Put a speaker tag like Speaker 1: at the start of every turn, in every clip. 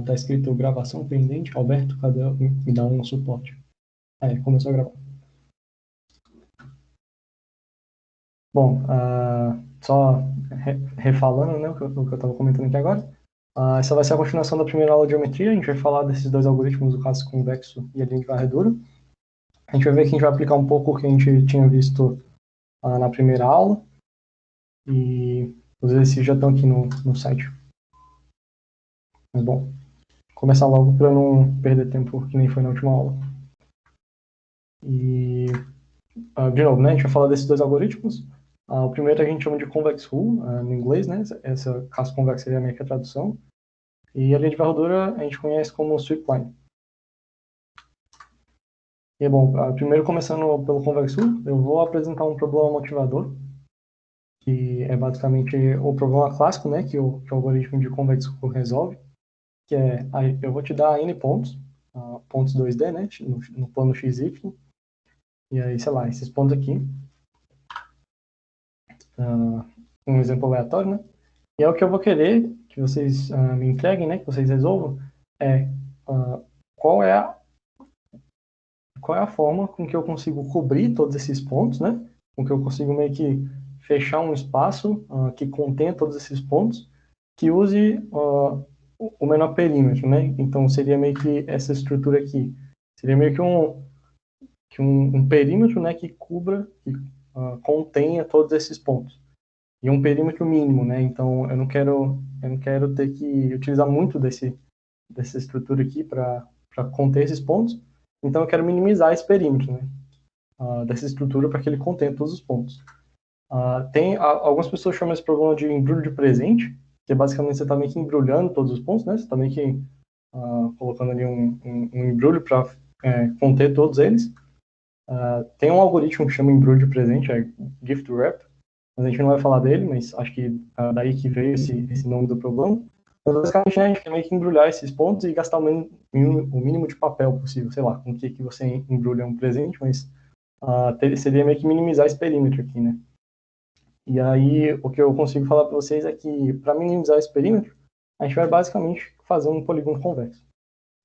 Speaker 1: Tá escrito gravação pendente. Alberto, cadê? Me dá um suporte. Começou a gravar. Bom, só refalando, né, o que eu estava comentando aqui agora. Essa vai ser a continuação da primeira aula de geometria. A gente vai falar desses dois algoritmos, o caso convexo e a linha de varredura. A gente vai ver que a gente vai aplicar um pouco o que a gente tinha visto na primeira aula. E os exercícios já estão aqui no site. Mas, bom, começar logo para não perder tempo que nem foi na última aula. E de novo, né, a gente vai falar desses dois algoritmos. O primeiro a gente chama de convex rule, no inglês, né? Essa caso convexa seria meio que a tradução. E a linha de varredura a gente conhece como sweep line. E bom, primeiro começando pelo convex rule, eu vou apresentar um problema motivador, que é basicamente o problema clássico, né, que o algoritmo de convex rule resolve, que é, eu vou te dar n pontos, pontos 2D, né, no plano XY, e aí, sei lá, esses pontos aqui, um exemplo aleatório, né? E é o que eu vou querer que vocês me entreguem, né? Que vocês resolvam, é qual é a forma com que eu consigo cobrir todos esses pontos, né? Com que eu consigo meio que fechar um espaço que contém todos esses pontos, que use o menor perímetro, né? Então seria meio que essa estrutura aqui. Seria meio que um perímetro, né? Que cubra, que contenha todos esses pontos e um perímetro mínimo, né? Então eu não quero ter que utilizar muito dessa estrutura aqui para conter esses pontos. Então eu quero minimizar esse perímetro, né? Dessa estrutura para que ele contenha todos os pontos. Algumas pessoas chamam esse problema de embrulho de presente, que é basicamente você está meio que embrulhando todos os pontos, né? Você está meio que colocando ali um embrulho para conter todos eles. Tem um algoritmo que chama embrulho de presente, é gift wrap, mas a gente não vai falar dele, mas acho que daí que veio esse nome do problema. Mas basicamente, né, a gente quer meio que embrulhar esses pontos e gastar o mínimo de papel possível, sei lá, com o que você embrulha um presente, mas seria meio que minimizar esse perímetro aqui, né? E aí, o que eu consigo falar para vocês é que, para minimizar esse perímetro, a gente vai basicamente fazer um polígono convexo.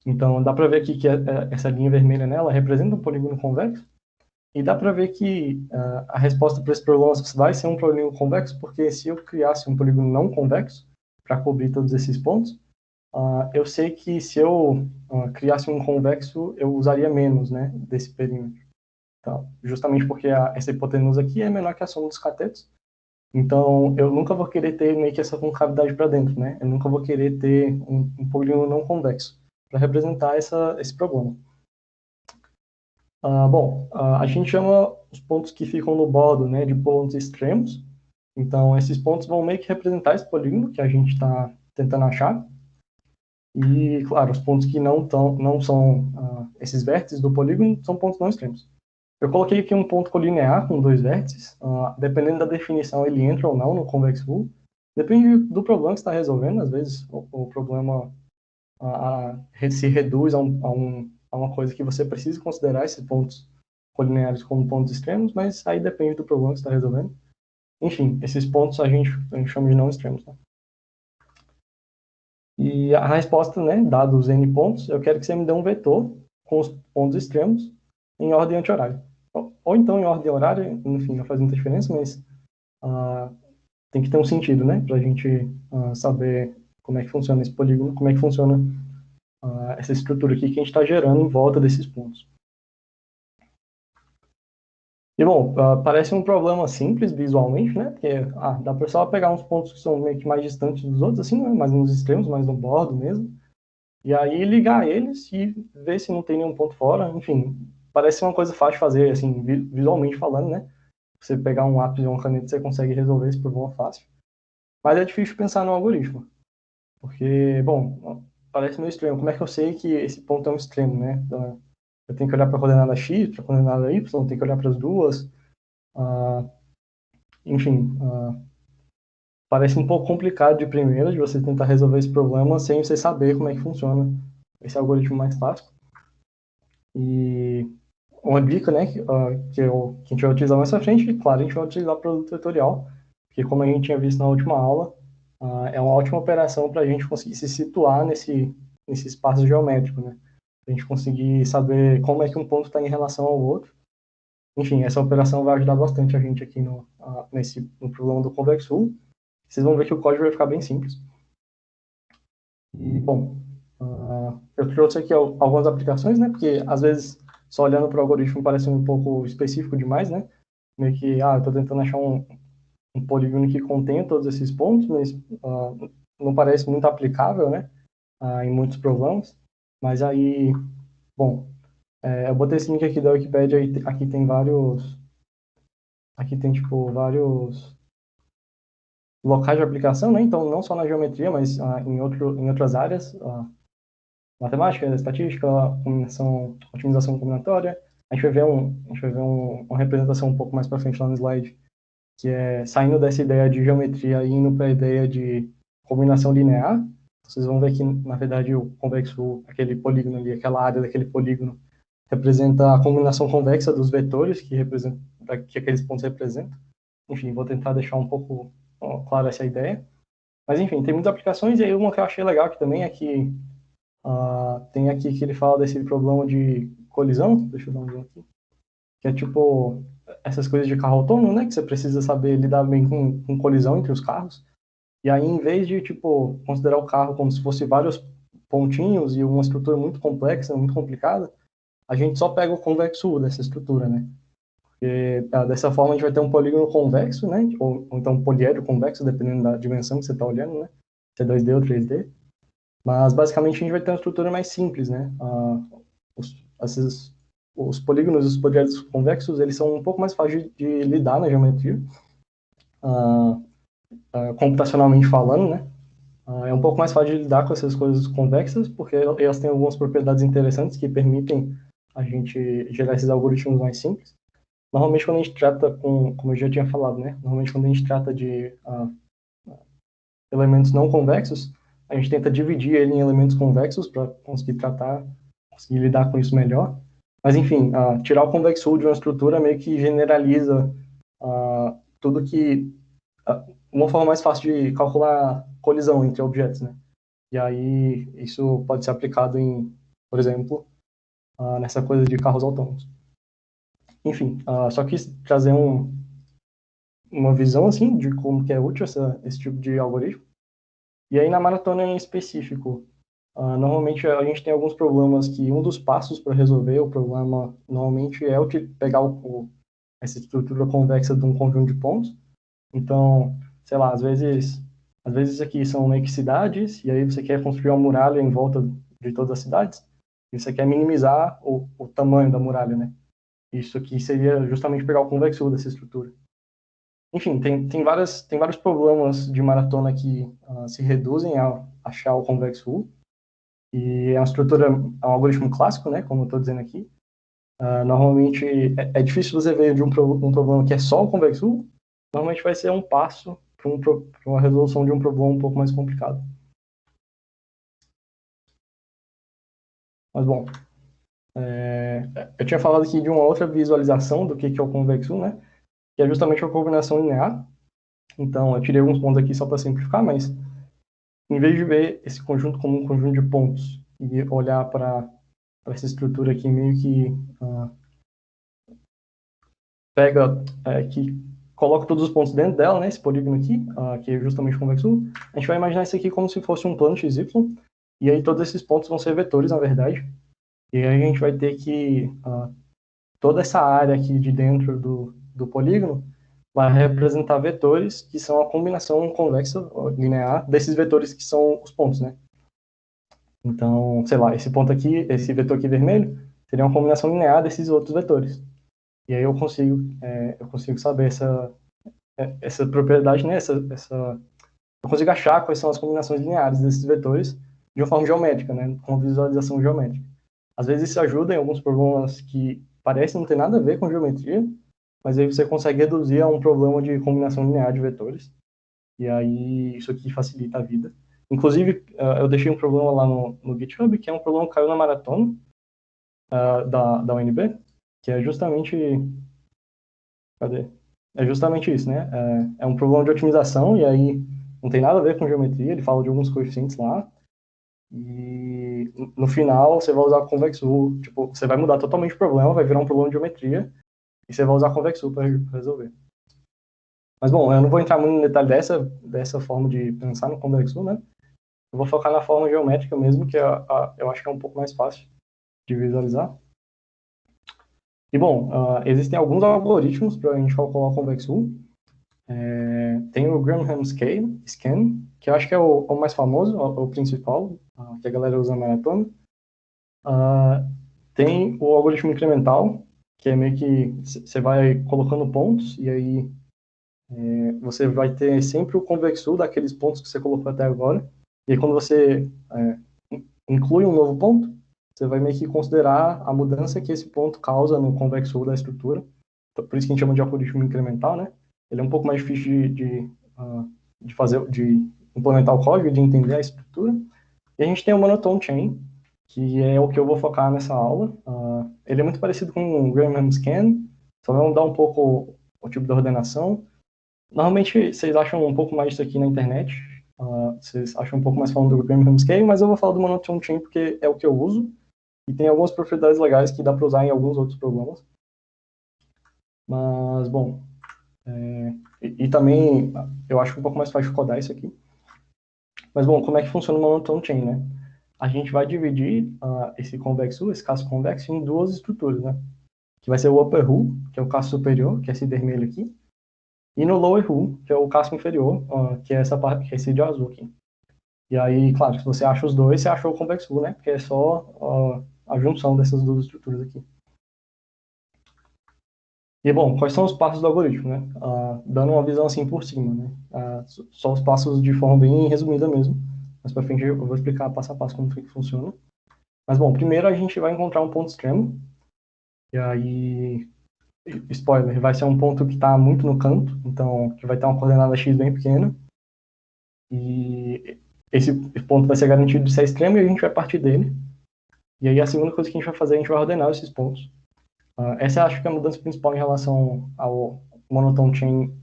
Speaker 1: Então, dá para ver aqui que essa linha vermelha nela representa um polígono convexo, e dá para ver que a resposta para esse problema vai ser um polígono convexo, porque se eu criasse um polígono não convexo para cobrir todos esses pontos, eu sei que se eu criasse um convexo, eu usaria menos, né, desse perímetro. Então, justamente porque essa hipotenusa aqui é menor que a soma dos catetos, então eu nunca vou querer ter meio que essa concavidade para dentro, né? Eu nunca vou querer ter um polígono não convexo para representar esse problema. Bom, a gente chama os pontos que ficam no bordo, né, de pontos extremos. Então, esses pontos vão meio que representar esse polígono que a gente está tentando achar. E, claro, os pontos que não são esses vértices do polígono são pontos não extremos. Eu coloquei aqui um ponto colinear com dois vértices. Dependendo da definição, ele entra ou não no convex rule. Depende do problema que você está resolvendo. Às vezes, o problema se reduz a uma coisa que você precisa considerar esses pontos colineares como pontos extremos, mas aí depende do problema que você está resolvendo. Enfim, esses pontos a gente chama de não extremos. Né? E a resposta, né, dados os n pontos, eu quero que você me dê um vetor com os pontos extremos em ordem anti-horária. Ou então em ordem horária, enfim, não faz muita diferença, mas tem que ter um sentido, né, para a gente saber como é que funciona esse polígono, como é que funciona essa estrutura aqui que a gente está gerando em volta desses pontos. E bom, parece um problema simples visualmente, né? Porque dá para só pegar uns pontos que são meio que mais distantes dos outros, assim, né? Mais nos extremos, mais no bordo mesmo. E aí ligar eles e ver se não tem nenhum ponto fora. Enfim, parece uma coisa fácil de fazer, assim, visualmente falando, né? Você pegar um lápis e uma caneta, você consegue resolver esse problema fácil. Mas é difícil pensar no algoritmo. Porque, bom, parece meio estranho. Como é que eu sei que esse ponto é um extremo, né? Então, eu tenho que olhar para a coordenada x, para a coordenada y, tenho que olhar para as duas. Enfim, parece um pouco complicado de primeira, de você tentar resolver esse problema sem você saber como é que funciona esse algoritmo mais clássico. E uma dica, né, que a gente vai utilizar mais pra frente, e claro, a gente vai utilizar o produto vetorial, porque como a gente tinha visto na última aula, é uma ótima operação para a gente conseguir se situar nesse espaço geométrico, né? A gente conseguir saber como é que um ponto está em relação ao outro. Enfim, essa operação vai ajudar bastante a gente aqui no problema do convexo. Vocês vão ver que o código vai ficar bem simples. E, bom, eu trouxe aqui algumas aplicações, né? Porque, às vezes, só olhando para o algoritmo parece um pouco específico demais, né? Meio que, eu estou tentando achar um polígono que contenha todos esses pontos, mas não parece muito aplicável, né? Em muitos problemas. Mas aí, bom, eu botei esse link aqui da Wikipedia e aqui tem tipo, vários locais de aplicação, né? Então, não só na geometria, mas em outras áreas, matemática, estatística, otimização combinatória. A gente vai ver uma representação um pouco mais para frente lá no slide, que é saindo dessa ideia de geometria e indo para a ideia de combinação linear. Vocês vão ver que, na verdade, o convexo, aquele polígono ali, aquela área daquele polígono, representa a combinação convexa dos vetores que aqueles pontos representam. Enfim, vou tentar deixar um pouco clara essa ideia. Mas, enfim, tem muitas aplicações, e aí uma que eu achei legal aqui também é que tem aqui que ele fala desse problema de colisão, deixa eu dar um zoom aqui, que é tipo essas coisas de carro autônomo, né, que você precisa saber lidar bem com colisão entre os carros. E aí, em vez de, tipo, considerar o carro como se fosse vários pontinhos e uma estrutura muito complexa, muito complicada, a gente só pega o convexo dessa estrutura, né? E, dessa forma, a gente vai ter um polígono convexo, né? Ou então um poliedro convexo, dependendo da dimensão que você está olhando, né? Se é 2D ou 3D. Mas, basicamente, a gente vai ter uma estrutura mais simples, né? Os polígonos e os poliedros convexos, eles são um pouco mais fáceis de lidar na geometria, computacionalmente falando, né? É um pouco mais fácil de lidar com essas coisas convexas, porque elas têm algumas propriedades interessantes que permitem a gente gerar esses algoritmos mais simples. Normalmente, quando a gente trata como eu já tinha falado, né? Normalmente, quando a gente trata de elementos não convexos, a gente tenta dividir ele em elementos convexos para conseguir lidar com isso melhor. Mas, enfim, tirar o convexo de uma estrutura meio que generaliza tudo que... uma forma mais fácil de calcular colisão entre objetos, né? E aí, isso pode ser aplicado por exemplo, nessa coisa de carros autônomos. Enfim, só quis trazer uma visão, assim, de como que é útil esse tipo de algoritmo. E aí, na maratona em específico, normalmente a gente tem alguns problemas que um dos passos para resolver o problema, normalmente, é pegar essa estrutura convexa de um conjunto de pontos. Então, sei lá, às vezes isso aqui são meio que cidades, e aí você quer construir uma muralha em volta de todas as cidades, e você quer minimizar o tamanho da muralha, né? Isso aqui seria justamente pegar o convexo dessa estrutura. Enfim, tem vários problemas de maratona que se reduzem a achar o convexo U, e é uma estrutura, é um algoritmo clássico, né, como eu estou dizendo aqui. Normalmente, é difícil você ver de um problema que é só o convexo U, normalmente vai ser um passo para uma resolução de um problema um pouco mais complicado. Mas, bom, eu tinha falado aqui de uma outra visualização do que é o convexo, né? Que é justamente a combinação linear. Então, eu tirei alguns pontos aqui só para simplificar, mas em vez de ver esse conjunto como um conjunto de pontos e olhar para essa estrutura aqui meio que que coloca todos os pontos dentro dela, né? Esse polígono aqui, que é justamente o convexo, a gente vai imaginar isso aqui como se fosse um plano XY, e aí todos esses pontos vão ser vetores, na verdade. E aí a gente vai ter que toda essa área aqui de dentro do polígono vai representar vetores que são a combinação convexa linear desses vetores que são os pontos, né? Então, sei lá, esse ponto aqui, esse vetor aqui vermelho, seria uma combinação linear desses outros vetores. E aí eu consigo saber essa propriedade, né? Eu consigo achar quais são as combinações lineares desses vetores de uma forma geométrica, né? Com visualização geométrica. Às vezes isso ajuda em alguns problemas que parecem não ter nada a ver com geometria, mas aí você consegue reduzir a um problema de combinação linear de vetores. E aí isso aqui facilita a vida. Inclusive, eu deixei um problema lá no GitHub, que é um problema que caiu na maratona da UNB, que é justamente... Cadê? É justamente isso, né? É um problema de otimização, e aí não tem nada a ver com geometria, ele fala de alguns coeficientes lá, e no final você vai usar a convex rule, tipo, você vai mudar totalmente o problema, vai virar um problema de geometria, e você vai usar a convex rule para resolver. Mas bom, eu não vou entrar muito no detalhe dessa forma de pensar no convex rule, né? Eu vou focar na forma geométrica mesmo, que eu acho que é um pouco mais fácil de visualizar. E bom, existem alguns algoritmos para a gente calcular o convex rule. Tem o Graham Scan, que eu acho que é o mais famoso, o principal, que a galera usa na maratona. Tem o algoritmo incremental, que é meio que você vai colocando pontos, e aí você vai ter sempre o convexo daqueles pontos que você colocou até agora. E aí, quando você inclui um novo ponto, você vai meio que considerar a mudança que esse ponto causa no convexo da estrutura. Então, por isso que a gente chama de algoritmo incremental, né? Ele é um pouco mais difícil de fazer, de implementar o código, de entender a estrutura. E a gente tem o monotone chain, que é o que eu vou focar nessa aula. Ele é muito parecido com o Graham Scan, só vai mudar um pouco o tipo de ordenação. Normalmente vocês acham um pouco mais disso aqui na internet, vocês acham um pouco mais falando do Graham Scan, mas eu vou falar do monotone chain porque é o que eu uso, e tem algumas propriedades legais que dá para usar em alguns outros problemas. Mas, bom, e também eu acho um pouco mais fácil de codar isso aqui. Mas, bom, como é que funciona o monotone chain, né? A gente vai dividir esse caso convexo, em duas estruturas, né? Que vai ser o upper hull, que é o caso superior, que é esse vermelho aqui, e no lower hull, que é o caso inferior, que é essa parte, que é esse de azul aqui. E aí, claro, se você acha os dois, você achou o convex hull, né? Porque é só a junção dessas duas estruturas aqui. E, bom, quais são os passos do algoritmo, né? Dando uma visão assim por cima, né? Só os passos de forma bem resumida mesmo. Mas para frente eu vou explicar passo a passo como que funciona. Mas, bom, primeiro a gente vai encontrar um ponto extremo. E aí, spoiler, vai ser um ponto que está muito no canto, então que vai ter uma coordenada x bem pequena. E esse ponto vai ser garantido de ser extremo e a gente vai partir dele. E aí a segunda coisa que a gente vai fazer, a gente vai ordenar esses pontos. Essa eu acho que é a mudança principal em relação ao monotone chain,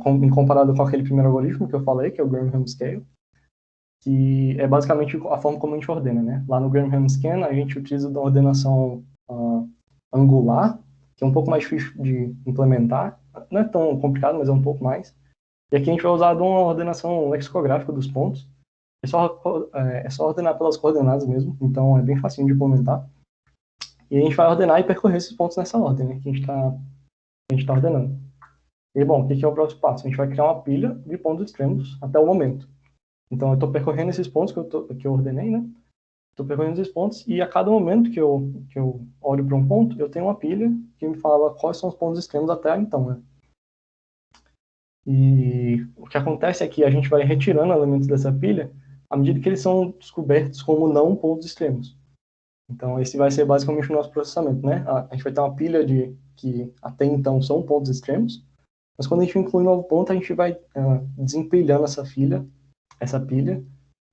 Speaker 1: em comparado com aquele primeiro algoritmo que eu falei, que é o Graham Scale, que é basicamente a forma como a gente ordena, né? Lá no Graham Scan, a gente utiliza uma ordenação angular, que é um pouco mais difícil de implementar. Não é tão complicado, mas é um pouco mais. E aqui a gente vai usar uma ordenação lexicográfica dos pontos. É só ordenar pelas coordenadas mesmo, então é bem facinho de implementar. E a gente vai ordenar e percorrer esses pontos nessa ordem, né, que a gente está ordenando. E, bom, o que é o próximo passo? A gente vai criar uma pilha de pontos extremos até o momento. Então, eu estou percorrendo esses pontos que eu ordenei, né? Estou percorrendo esses pontos e a cada momento que eu olho para um ponto, eu tenho uma pilha que me fala quais são os pontos extremos até então, né? E o que acontece é que a gente vai retirando elementos dessa pilha à medida que eles são descobertos como não pontos extremos. Então, esse vai ser basicamente o nosso processamento, né? A gente vai ter uma pilha que até então são pontos extremos, mas quando a gente inclui um novo ponto, a gente vai desempilhando essa pilha,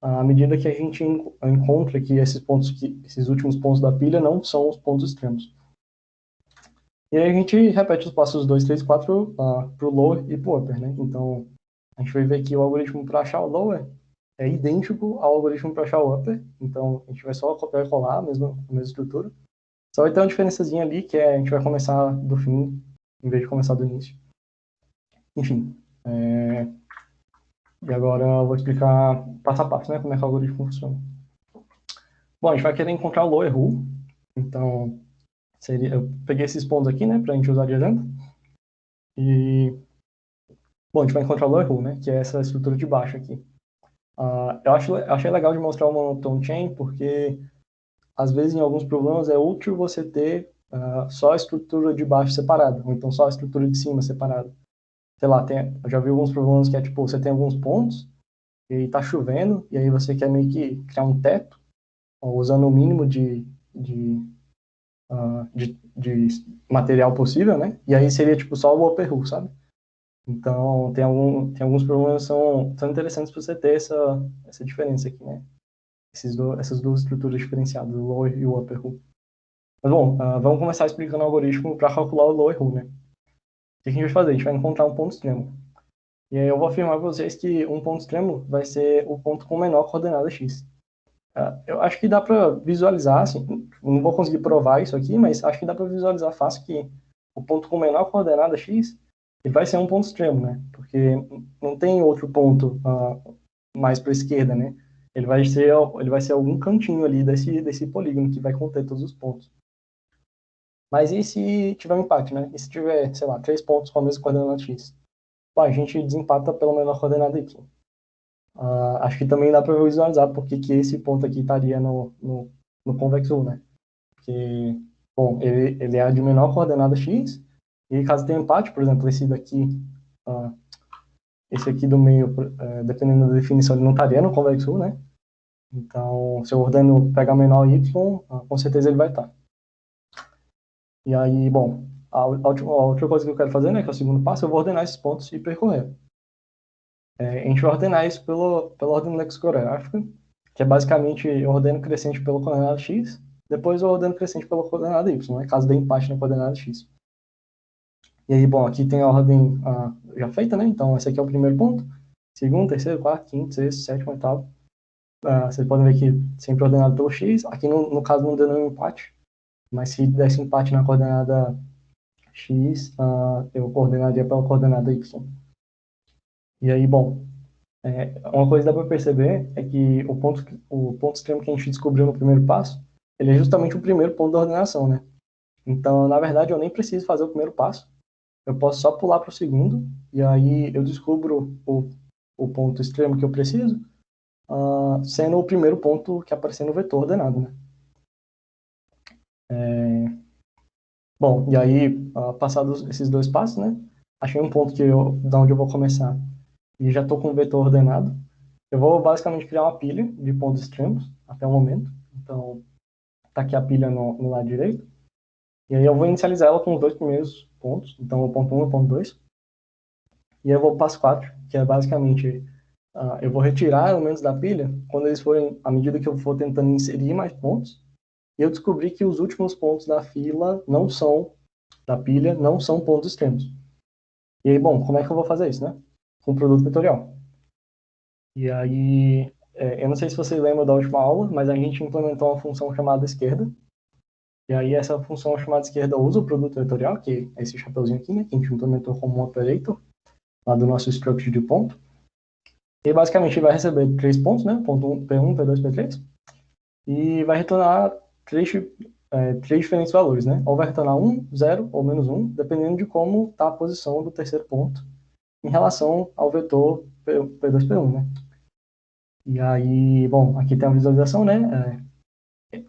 Speaker 1: à medida que a gente encontra que esses últimos pontos da pilha não são os pontos extremos. E aí a gente repete os passos 2, 3, 4 para o lower e para o upper, né? Então, a gente vai ver que o algoritmo para achar o lower é idêntico ao algoritmo para achar o upper. Então, a gente vai só copiar e colar a mesma estrutura. Só vai ter uma diferençazinha ali, que é a gente vai começar do fim, em vez de começar do início. Enfim. E agora eu vou explicar passo a passo, né? Como é que o algoritmo funciona. Bom, a gente vai querer encontrar o lower hull. Então, eu peguei esses pontos aqui, né? Para a gente usar de exemplo. E, bom, a gente vai encontrar o lower hull, né? Que é essa estrutura de baixo aqui. Achei legal de mostrar o monotone chain, porque às vezes em alguns problemas é útil você ter só a estrutura de baixo separada, ou então só a estrutura de cima separada. Sei lá, eu já vi alguns problemas que é tipo, você tem alguns pontos, e aí tá chovendo, e aí você quer meio que criar um teto, usando o mínimo de material possível, né? E aí seria tipo só o upper hull, sabe? Então, tem alguns problemas que são interessantes para você ter essa diferença aqui, né? Essas duas estruturas diferenciadas, o lower e o upper hull. Mas, bom, vamos começar explicando o algoritmo para calcular o lower hull, né? O que a gente vai fazer? A gente vai encontrar um ponto extremo. E aí eu vou afirmar para vocês que um ponto extremo vai ser o ponto com menor coordenada x. Eu acho que dá para visualizar, assim, não vou conseguir provar isso aqui, mas acho que dá para visualizar fácil que o ponto com menor coordenada x ele vai ser um ponto extremo, né? Porque não tem outro ponto mais para a esquerda, né? Ele vai ser algum cantinho ali desse polígono que vai conter todos os pontos. Mas e se tiver um empate, né? E se tiver, sei lá, 3 pontos com a mesma coordenada x? Pô, a gente desempata pela menor coordenada y. Acho que também dá para visualizar porque que esse ponto aqui estaria no convexo U, né? Porque, bom, ele é a de menor coordenada x, e caso tenha empate, por exemplo, uh, esse aqui do meio, dependendo da definição, ele não estaria no convexo U, né? Então, se eu ordeno pegar menor y, com certeza ele vai estar. E aí, bom, a outra coisa que eu quero fazer, né, que é o segundo passo, eu vou ordenar esses pontos e percorrer. A gente vai ordenar isso pela ordem lexicográfica, que é basicamente eu ordeno crescente pela coordenada x, depois eu ordeno crescente pela coordenada y, né, caso dê empate na coordenada x. E aí, bom, aqui tem a ordem já feita, né, então esse aqui é o primeiro ponto, segundo, terceiro, quarto, quinto, sexto, sétimo, oitavo. Vocês podem ver que sempre ordenado pelo x, aqui no caso não deu nenhum empate, mas se desse empate na coordenada x, eu coordenaria pela coordenada y. E aí, bom, uma coisa que dá para perceber é que o ponto extremo que a gente descobriu no primeiro passo, ele é justamente o primeiro ponto da ordenação, né? Então, na verdade, eu nem preciso fazer o primeiro passo, eu posso só pular para o segundo, e aí eu descubro o ponto extremo que eu preciso, sendo o primeiro ponto que aparecer no vetor ordenado, né? Bom, e aí, passados esses 2 passos, né? Achei um ponto da onde eu vou começar, e já estou com o vetor ordenado. Eu vou basicamente criar uma pilha de pontos extremos até o momento. Então, tá aqui a pilha no lado direito. E aí eu vou inicializar ela com os 2 primeiros pontos. Então, o ponto 1 e o ponto 2. E aí eu vou para o passo 4, que é basicamente, eu vou retirar elementos da pilha quando eles forem, à medida que eu for tentando inserir mais pontos. E eu descobri que os últimos pontos da pilha, não são pontos extremos. E aí, bom, como é que eu vou fazer isso, né? Com produto vetorial. E aí, eu não sei se vocês lembram da última aula, mas a gente implementou uma função chamada esquerda. E aí essa função chamada esquerda usa o produto vetorial, que é esse chapeuzinho aqui, né, que a gente implementou como um operator, lá do nosso struct de ponto. E basicamente vai receber 3 pontos, né, ponto 1, P1, P2, P3, e vai retornar três diferentes valores, né? Ou vai retornar 1, 0 ou -1, dependendo de como está a posição do terceiro ponto em relação ao vetor P2, P1, né? E aí, bom, aqui tem a visualização, né?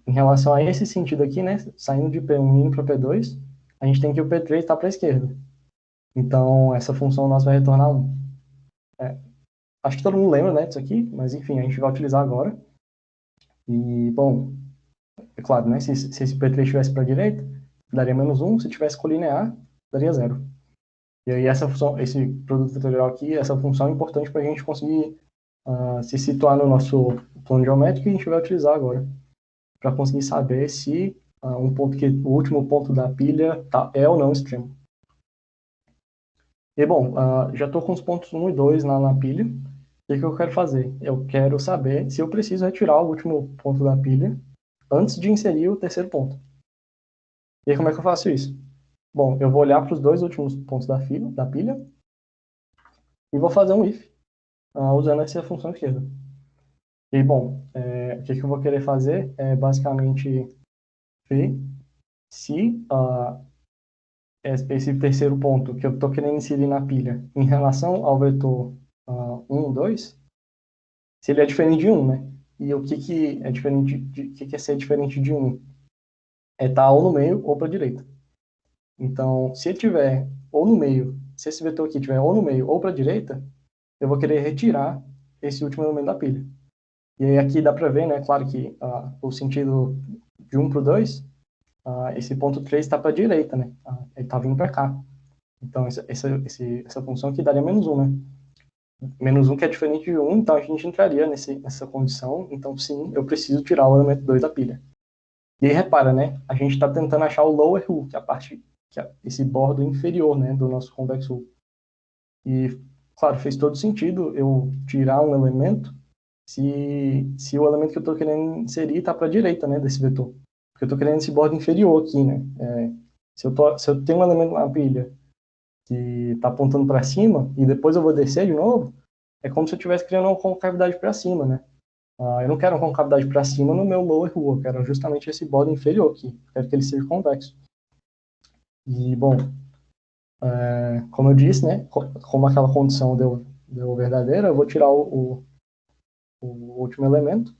Speaker 1: Em relação a esse sentido aqui, né? Saindo de P1 e indo para P2, a gente tem que o P3 está para a esquerda. Então, essa função nossa vai retornar 1. Acho que todo mundo lembra, né, disso aqui, mas enfim, a gente vai utilizar agora. E, bom, é claro, né? Se esse P3 estivesse para a direita, daria -1. Se tivesse colinear, daria 0. E aí, essa função, esse produto vetorial aqui, essa função é importante para a gente conseguir se situar no nosso plano geométrico, e a gente vai utilizar agora, para conseguir saber se o último ponto da pilha é ou não extremo. E bom, já estou com os pontos 1 e 2 na pilha. O que eu quero fazer? Eu quero saber se eu preciso retirar o último ponto da pilha antes de inserir o terceiro ponto. E aí, como é que eu faço isso? Bom, eu vou olhar para os 2 últimos pontos da pilha e vou fazer um if, usando essa função esquerda. E bom, o que eu vou querer fazer é basicamente ver se esse terceiro ponto que eu estou querendo inserir na pilha em relação ao vetor 1, 2, se ele é diferente de 1, né? E o que é diferente que é ser diferente de 1? É estar ou no meio ou para a direita. Então, se ele tiver ou no meio, se esse vetor aqui tiver ou no meio ou para a direita, eu vou querer retirar esse último elemento da pilha. E aí aqui dá para ver, né? Claro que o sentido de 1 para o 2, esse ponto 3 está para a direita, né? Ele está vindo para cá. Então, essa função aqui daria -1, né? -1 que é diferente de 1, então a gente entraria nessa condição. Então, sim, eu preciso tirar o elemento 2 da pilha. E aí, repara, né? A gente está tentando achar o lower hull, que é esse bordo inferior, né, do nosso convexo hull. E, claro, fez todo sentido eu tirar um elemento se o elemento que eu estou querendo inserir está para a direita, né, desse vetor. Porque eu estou querendo esse bordo inferior aqui, né? Se eu tenho um elemento na pilha que está apontando para cima e depois eu vou descer de novo, é como se eu estivesse criando uma concavidade para cima, né? Eu não quero uma concavidade para cima no meu lower hull, eu quero justamente esse bordo inferior aqui. Eu quero que ele seja convexo. E, bom, como eu disse, né, como aquela condição deu verdadeira, eu vou tirar o último elemento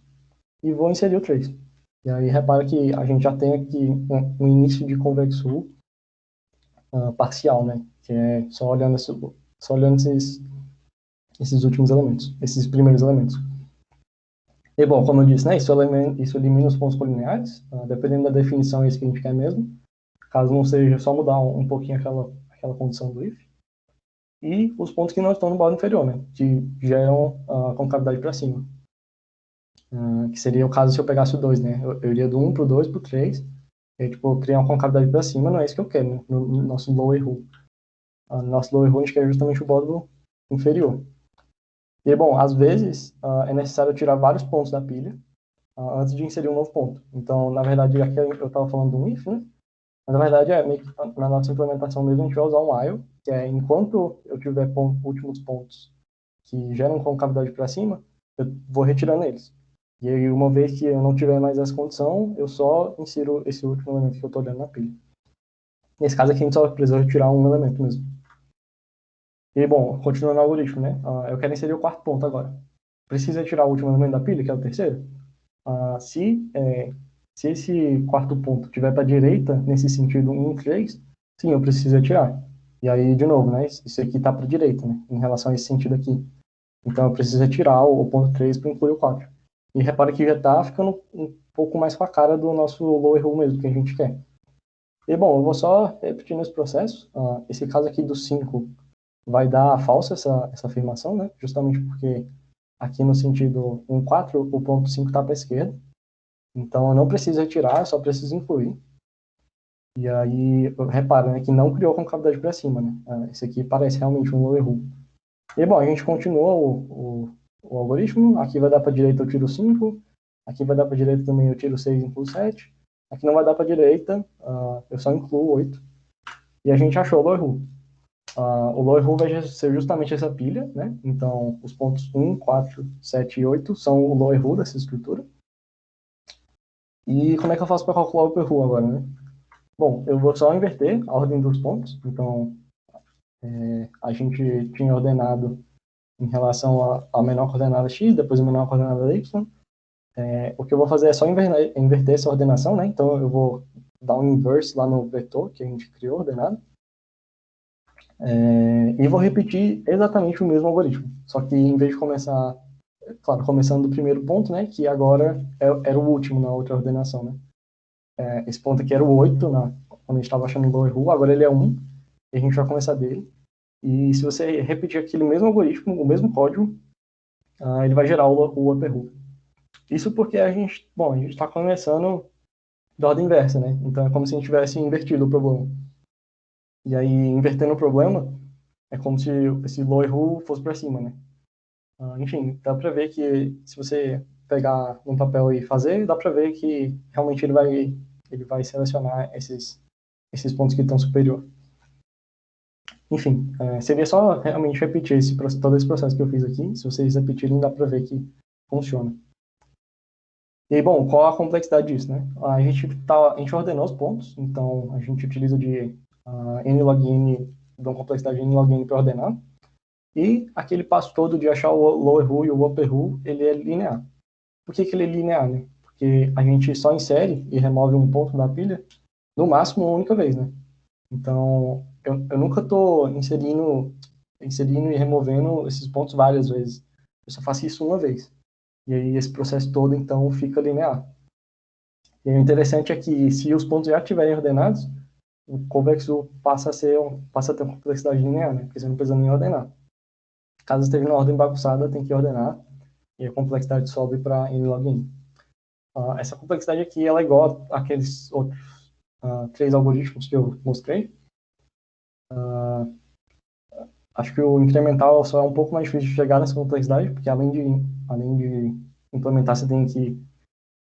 Speaker 1: e vou inserir o trace. E aí repara que a gente já tem aqui um início de convexo hull parcial, né, que é só olhando esses últimos elementos, esses primeiros elementos. E bom, como eu disse, né, isso elimina os pontos colineares, dependendo da definição, é isso que a gente quer mesmo. Caso não seja, só mudar um pouquinho aquela condição do if. E os pontos que não estão no bordo inferior, né, que geram a concavidade para cima. Que seria o caso se eu pegasse o 2, né, eu iria do 1 para o 2 para o 3, e tipo, criar uma concavidade para cima, não é isso que eu quero, né, no nosso lower hull. No nosso lower hull a gente quer justamente o bordo inferior. E bom, às vezes é necessário tirar vários pontos da pilha antes de inserir um novo ponto. Então, na verdade, aqui eu estava falando do if, né? Mas, na verdade, meio que na nossa implementação mesmo, a gente vai usar um while, que é enquanto eu tiver últimos pontos que geram concavidade para cima, eu vou retirando eles. E aí, uma vez que eu não tiver mais essa condição, eu só insiro esse último elemento que eu estou olhando na pilha. Nesse caso aqui, a gente só precisa retirar um elemento mesmo. E, bom, continuando o algoritmo, né? Eu quero inserir o quarto ponto agora. Precisa tirar o último elemento da pilha, que é o terceiro? Se esse quarto ponto estiver para a direita, nesse sentido 1, 3, sim, eu preciso tirar. E aí, de novo, né? Isso aqui está para a direita, né? Em relação a esse sentido aqui. Então, eu preciso tirar o ponto 3 para incluir o 4. E repara que já está ficando um pouco mais com a cara do nosso lower hull mesmo, que a gente quer. E, bom, eu vou só repetir esse processo. Esse caso aqui do 5 vai dar falsa essa afirmação, né? Justamente porque aqui no sentido 1, 4, o ponto 5 está para a esquerda. Então, eu não preciso retirar, eu só preciso incluir. E aí, repara, né, que não criou concavidade para cima, né? Esse aqui parece realmente um lower hull. E, bom, a gente continua o algoritmo. Aqui vai dar para a direita, eu tiro 5. Aqui vai dar para a direita também, eu tiro 6 e incluo 7. Aqui não vai dar para a direita, eu só incluo 8. E a gente achou o lower hull. O lower hull vai ser justamente essa pilha, né? Então, os pontos 1, 4, 7 e 8 são o lower hull dessa estrutura. E como é que eu faço para calcular o upper hull agora, né? Bom, eu vou só inverter a ordem dos pontos. Então, a gente tinha ordenado em relação à menor coordenada x, depois a menor coordenada y. O que eu vou fazer é só inverter essa ordenação, né? Então, eu vou dar um inverse lá no vetor que a gente criou ordenado. E vou repetir exatamente o mesmo algoritmo. Só que em vez de começar, claro, começando do primeiro ponto, né? Que agora era o último na outra ordenação, né? Esse ponto aqui era o 8, quando a gente estava achando o lower hull, agora ele é 1, e a gente vai começar dele. E se você repetir aquele mesmo algoritmo, o mesmo código, ele vai gerar o upper hull. Isso porque a gente está começando da ordem inversa, né? Então é como se a gente tivesse invertido o problema. E aí, invertendo o problema, é como se esse lower hull fosse para cima, né? Enfim, dá para ver que se você pegar um papel e fazer, dá para ver que realmente ele vai selecionar esses pontos que estão superior. Enfim, seria só realmente repetir todo esse processo que eu fiz aqui. Se vocês repetirem, dá para ver que funciona. E, bom, qual a complexidade disso, né? A gente ordenou os pontos, então a gente utiliza de n log n, de uma complexidade n log n para ordenar. E aquele passo todo de achar o lower hull e o upper hull, ele é linear. Por que ele é linear, né? Porque a gente só insere e remove um ponto da pilha, no máximo uma única vez, né? Então, eu nunca estou inserindo e removendo esses pontos várias vezes. Eu só faço isso uma vez. E aí esse processo todo, então, fica linear. E o interessante é que se os pontos já estiverem ordenados, o convexo passa a ter uma complexidade linear, né? Porque você não precisa nem ordenar. Caso esteja na ordem bagunçada, tem que ordenar e a complexidade sobe para n log n. Essa complexidade aqui ela é igual àqueles outros 3 algoritmos que eu mostrei. Acho que o incremental só é um pouco mais difícil de chegar nessa complexidade, porque além de implementar,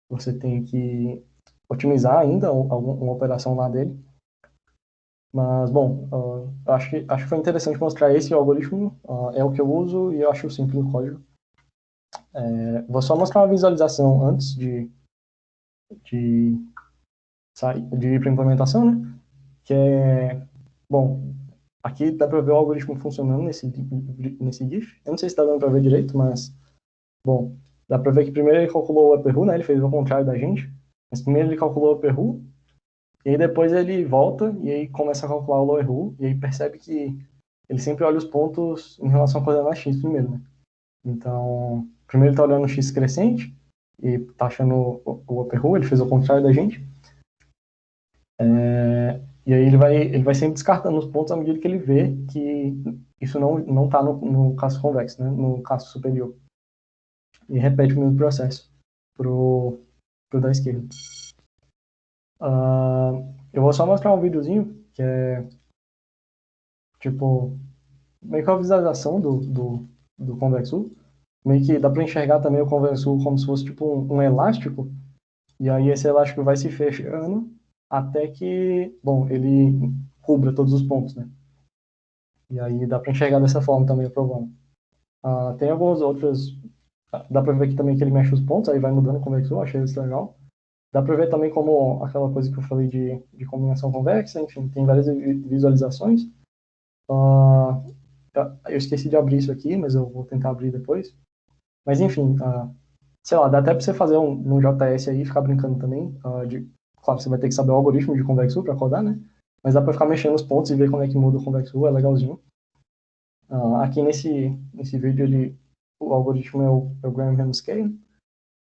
Speaker 1: você tem que otimizar ainda uma operação lá dele. Mas, bom, acho que foi interessante mostrar esse algoritmo, é o que eu uso e eu acho simples no código. Vou só mostrar uma visualização antes de, de ir para a implementação, né? Que é, bom, aqui dá para ver o algoritmo funcionando nesse GIF. Eu não sei se está dando para ver direito, mas, bom, dá para ver que primeiro ele calculou o upper-who, né? Ele fez o contrário da gente. Mas primeiro ele calculou o upper-who, e aí depois ele volta e aí começa a calcular o lower-who, e aí percebe que ele sempre olha os pontos em relação à coordenada x primeiro, né? Então, primeiro ele está olhando o x crescente, e está achando o upper-who, ele fez o contrário da gente. E aí ele vai sempre descartando os pontos à medida que ele vê que isso não está no caso convexo, né? No caso superior. E repete o mesmo processo pro da esquerda. Eu vou só mostrar um videozinho que é tipo meio que a visualização do convexo. Meio que dá para enxergar também o convexo como se fosse tipo um elástico. E aí esse elástico vai se fechando até que, bom, ele cubra todos os pontos, né? E aí dá para enxergar dessa forma também o problema. Tem algumas outras. Dá para ver aqui também que ele mexe os pontos, aí vai mudando como é que eu achei isso legal. Dá para ver também como aquela coisa que eu falei de combinação convexa, enfim, tem várias visualizações. Ah, eu esqueci de abrir isso aqui, mas eu vou tentar abrir depois. Mas enfim, sei lá, dá até para você fazer no JS aí, ficar brincando também. Claro, você vai ter que saber o algoritmo de convexo para codar, né? Mas dá para ficar mexendo nos pontos e ver como é que muda o convexo, é legalzinho. Aqui nesse vídeo o algoritmo é o Graham Scale,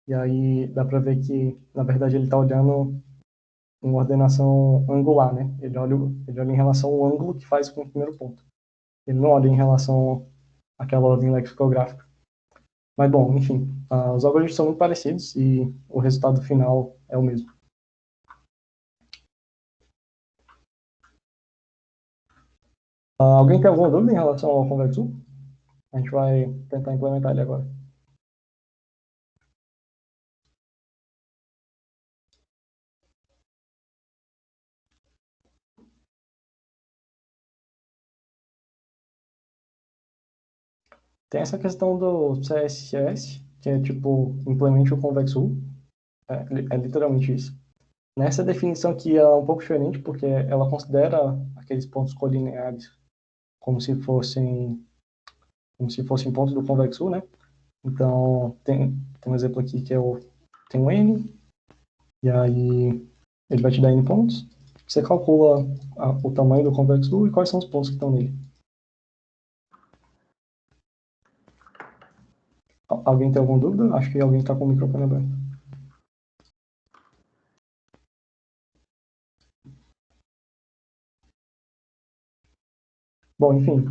Speaker 1: e aí dá para ver que, na verdade, ele está olhando uma ordenação angular, né? Ele olha em relação ao ângulo que faz com o primeiro ponto. Ele não olha em relação àquela ordem lexicográfica. Mas, bom, enfim, os algoritmos são muito parecidos e o resultado final é o mesmo. Alguém tem alguma dúvida em relação ao Convexu? A gente vai tentar implementar ele agora. Tem essa questão do CSS, que é tipo, implemente o Convexu. É literalmente isso. Nessa definição aqui ela é um pouco diferente, porque ela considera aqueles pontos colineares como se fossem, pontos do convexo, né? Então, tem um exemplo aqui que tem um N, e aí ele vai te dar N pontos. Você calcula o tamanho do convexo e quais são os pontos que estão nele. Alguém tem alguma dúvida? Acho que alguém está com o microfone aberto. Bom, enfim,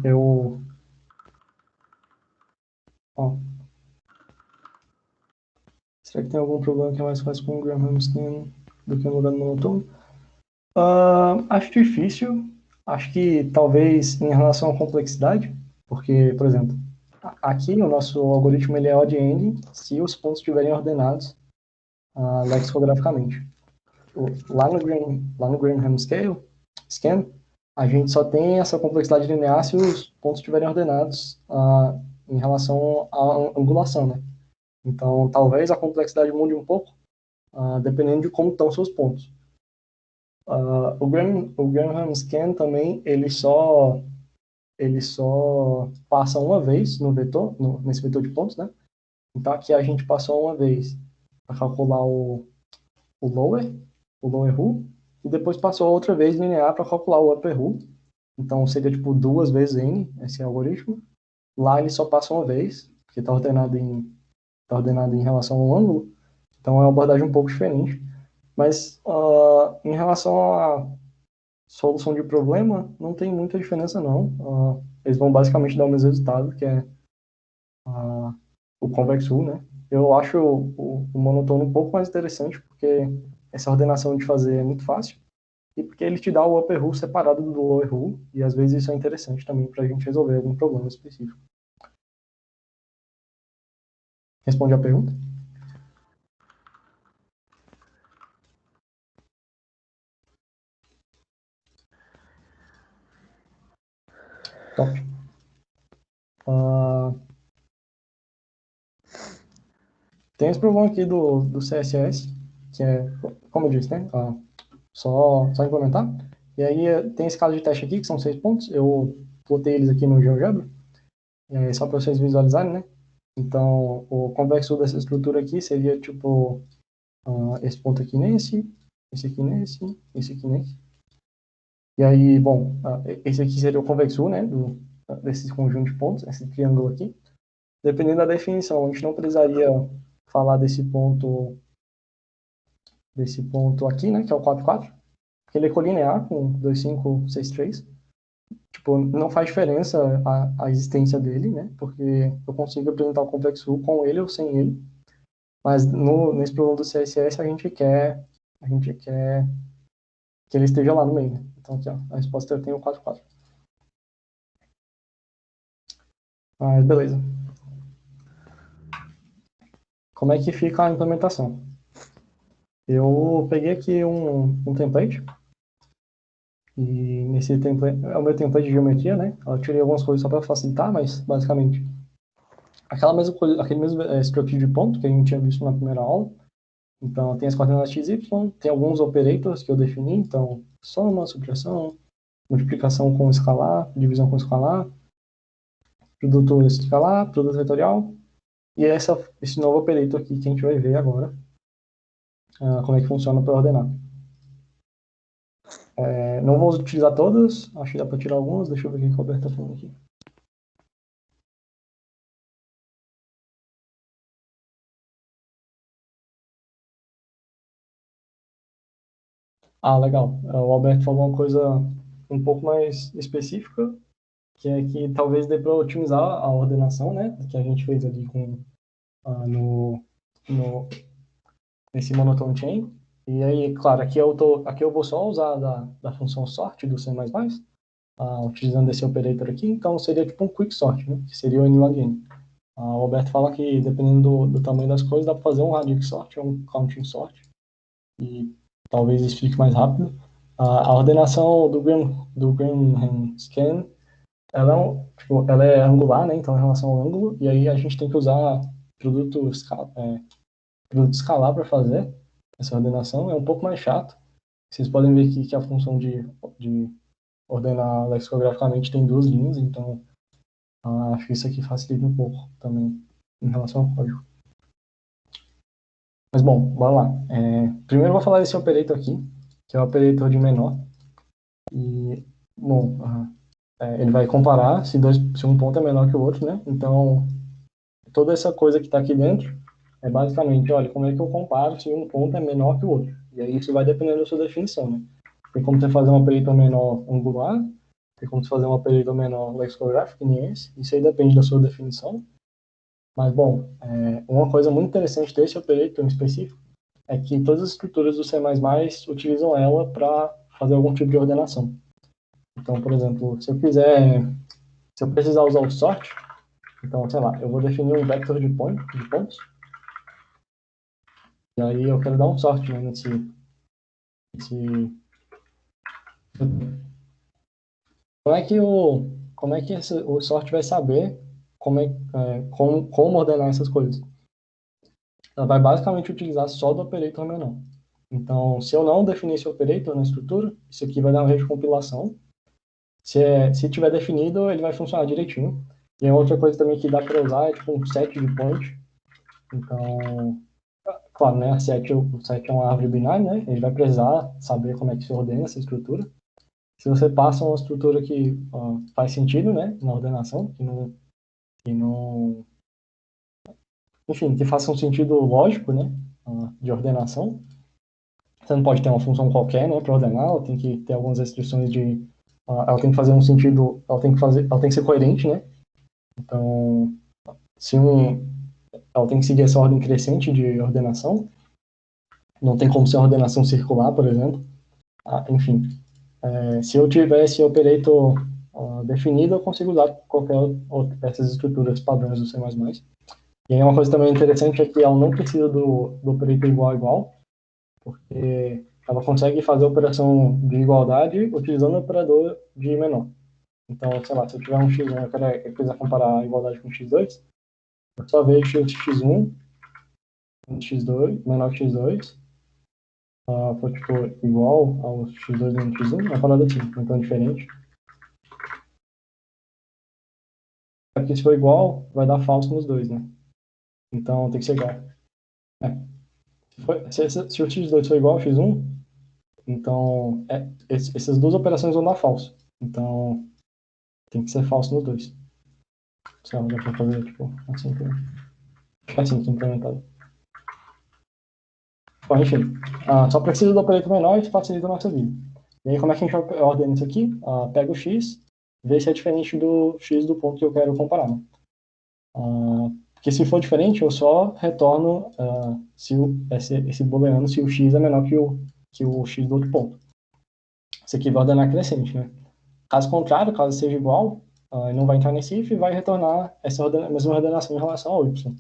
Speaker 1: Ó, será que tem algum problema que é mais fácil com o Graham Hamilton do que no dano monotônico? Acho difícil. Acho que talvez em relação à complexidade, porque, por exemplo, aqui o nosso algoritmo ele é odd-ending se os pontos estiverem ordenados lexicograficamente. Lá no Graham Scan, a gente só tem essa complexidade linear se os pontos estiverem ordenados em relação à angulação, né? Então, talvez a complexidade mude um pouco, dependendo de como estão os seus pontos. O Graham Scan também, ele só passa uma vez no vetor, nesse vetor de pontos, né? Então aqui a gente passou uma vez para calcular o lower, o lower who, e depois passou outra vez linear para calcular o upper who. Então seria tipo duas vezes n esse algoritmo. Lá ele só passa uma vez, porque tá ordenado em relação ao ângulo. Então é uma abordagem um pouco diferente. Mas em relação a solução de problema, não tem muita diferença não. Eles vão basicamente dar o mesmo resultado, que é o convex hull, né? Eu acho o monotônico um pouco mais interessante, porque essa ordenação de fazer é muito fácil. e porque ele te dá o upper rule separado do lower rule, e às vezes isso é interessante também para a gente resolver algum problema específico. Responde a pergunta? Top. Tem esse problema aqui do CSS, que é, como eu disse, né? Só implementar. E aí tem esse caso de teste aqui, que são 6 pontos. Eu botei eles aqui no GeoGebra, só para vocês visualizarem, né? Então, o convexo dessa estrutura aqui seria tipo esse ponto aqui nesse, esse aqui nesse, esse aqui nesse. E aí, bom, esse aqui seria o convexo, né? Desse conjunto de pontos, esse triângulo aqui. Dependendo da definição, a gente não precisaria falar desse ponto aqui, né? Que é o 4, 4. Porque ele é colinear com 2, 5, 6, 3. Tipo, não faz diferença a existência dele, né? Porque eu consigo apresentar o complexo com ele ou sem ele. Mas nesse problema do CSS a gente quer que ele esteja lá no meio, né? Então aqui, ó, a resposta eu tenho o 4, 4. Mas beleza. Como é que fica a implementação? Eu peguei aqui um template, e nesse template é o meu template de geometria, né? Eu tirei algumas coisas só para facilitar, mas basicamente aquela mesma coisa, aquele mesmo struct de ponto que a gente tinha visto na primeira aula. Então tem as coordenadas x, y, tem alguns operators que eu defini, então soma, subtração, multiplicação com escalar, divisão com escalar, produto escalar, produto vetorial, e esse novo operator aqui que a gente vai ver agora, como é que funciona para ordenar. Não vou utilizar todas, acho que dá para tirar algumas, deixa eu ver o que o Roberto está falando aqui. Legal. O Alberto falou uma coisa um pouco mais específica, que é que talvez dê para otimizar a ordenação, né, que a gente fez ali no, nesse monotone chain. E aí, claro, aqui eu vou só usar da função sort do C++, utilizando esse operator aqui, então seria tipo um quick sort, né, que seria o nlog. O Alberto fala que dependendo do tamanho das coisas, dá para fazer um radic sort ou um counting sort, e talvez isso fique mais rápido. A ordenação do Graham scan, ela é angular, né, então em relação ao ângulo, e aí a gente tem que usar produto escalar para fazer essa ordenação. É um pouco mais chato. Vocês podem ver aqui que a função de ordenar lexicograficamente tem 2 linhas, então acho que isso aqui facilita um pouco também em relação ao código. Mas bom, bora lá. Primeiro eu vou falar desse operator aqui, que é o operator de menor. E, bom, ele vai comparar se um ponto é menor que o outro, né? Então, toda essa coisa que está aqui dentro é basicamente, olha, como é que eu comparo se um ponto é menor que o outro? E aí isso vai dependendo da sua definição, né? Tem como você fazer um operator menor angular, tem como você fazer um operator menor lexicográfico, que nem esse. Isso aí depende da sua definição. Mas, bom, uma coisa muito interessante desse operator em específico é que todas as estruturas do C++ utilizam ela para fazer algum tipo de ordenação. Então, por exemplo, se eu precisar usar o sort, então, sei lá, eu vou definir um vector de pontos, e aí eu quero dar um sort, né, nesse como é que o sort vai saber como ordenar essas coisas? Ela vai basicamente utilizar só do operator menor. Então, se eu não definir esse operator na estrutura, isso aqui vai dar uma recompilação. Se tiver definido, ele vai funcionar direitinho. E a outra coisa também que dá para usar é tipo um set de point. Então, claro, né, o set é uma árvore binária, né? Ele vai precisar saber como é que se ordena essa estrutura. Se você passa uma estrutura que faz sentido, né, na ordenação, enfim, que faça um sentido lógico, né, de ordenação. Você não pode ter uma função qualquer, né, para ordenar, ela tem que ter algumas restrições ela tem que fazer um sentido, ela tem que ser coerente, né. Então, ela tem que seguir essa ordem crescente de ordenação. Não tem como ser uma ordenação circular, por exemplo. enfim, se eu tiver esse operator definido, eu consigo usar qualquer outra dessas estruturas padrões do C++. E aí uma coisa também interessante é que ela não precisa do operator igual a igual, porque ela consegue fazer a operação de igualdade utilizando o operador de menor. Então, sei lá, se eu tiver um x1 e eu quiser comparar a igualdade com x2, eu só vejo x1 x2 menor que x2 for tipo igual ao x2 menos x1, uma parada assim, então diferente. É porque se for igual, vai dar falso nos dois, né? Então tem que ser igual. Se o x2 for igual ao x1, então essas duas operações vão dar falso. Então tem que ser falso nos dois. Sei lá, dá pra fazer tipo assim que implementado. Bom, enfim, só precisa do operator menor e isso facilita a nossa vida. E aí como é que a gente ordena isso aqui? Pega o x, vê se é diferente do x do ponto que eu quero comparar, né? Porque se for diferente, eu só retorno se esse booleano, se o x é menor que o x do outro ponto. Isso aqui vai ordenar crescente, né? Caso contrário, caso seja igual, ele não vai entrar nesse if e vai retornar essa mesma ordenação em relação ao y.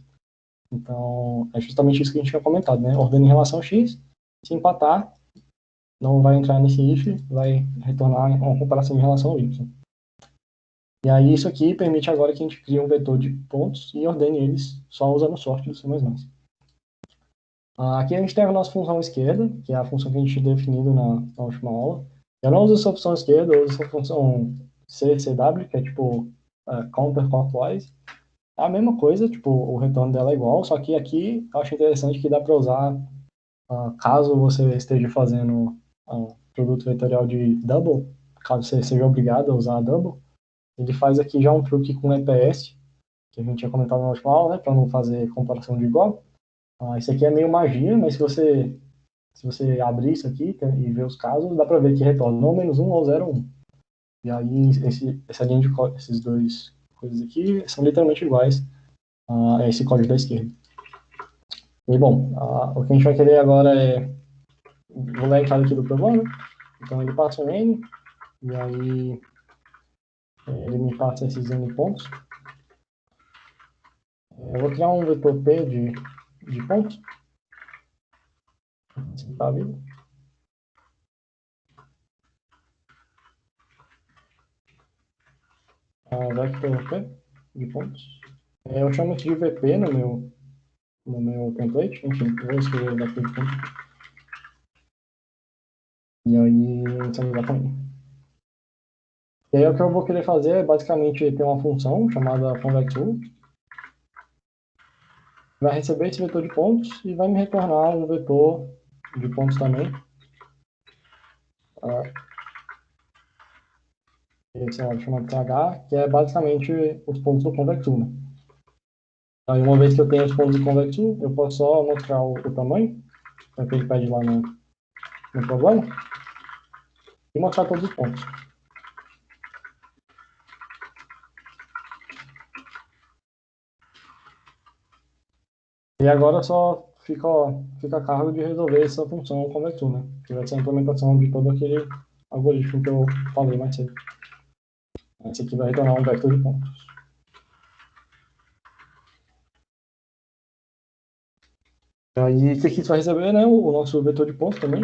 Speaker 1: Então, é justamente isso que a gente tinha comentado, né? Ordena em relação ao x, se empatar, não vai entrar nesse if, vai retornar uma comparação em relação ao y. E aí isso aqui permite agora que a gente crie um vetor de pontos e ordene eles só usando sort do C++. Aqui a gente tem a nossa função esquerda, que é a função que a gente definiu na última aula. Eu não uso essa função esquerda, eu uso essa função CCW, que é tipo counterclockwise. É a mesma coisa, tipo, o retorno dela é igual, só que aqui eu acho interessante que dá para usar caso você esteja fazendo produto vetorial de double, caso você seja obrigado a usar double, ele faz aqui já um truque com EPS, que a gente tinha comentado na última aula, né, para não fazer comparação de igual. Isso aqui é meio magia, mas se você abrir isso aqui e ver os casos, dá para ver que retorna ou -1 ou 0,1. E aí essa linha de código, esses dois coisas aqui são literalmente iguais a esse código da esquerda. E bom, o que a gente vai querer agora é, vou ler a entrada aqui do problema, então ele passa um n, e aí ele me passa esses n pontos. Eu vou criar um vetor p de pontos, tá vendo? Vector p de pontos. Eu chamo isso de VP no meu template, enfim, eu vou escrever vector de pontos. E aí, você vai comigo. E aí, o que eu vou querer fazer é basicamente ter uma função chamada convector, vai receber esse vetor de pontos e vai me retornar um vetor de pontos também. Esse é chamado TH, que é basicamente os pontos do convector, né? Aí, uma vez que eu tenho os pontos do convector, eu posso só mostrar o tamanho, que é o que ele pede lá no problema, e mostrar todos os pontos. E agora só fica a cargo de resolver essa função convector, né? Que vai ser a implementação de todo aquele algoritmo que eu falei mais cedo. Esse aqui vai retornar um vector de pontos. Aí, o que isso vai receber, né? O nosso vetor de pontos também.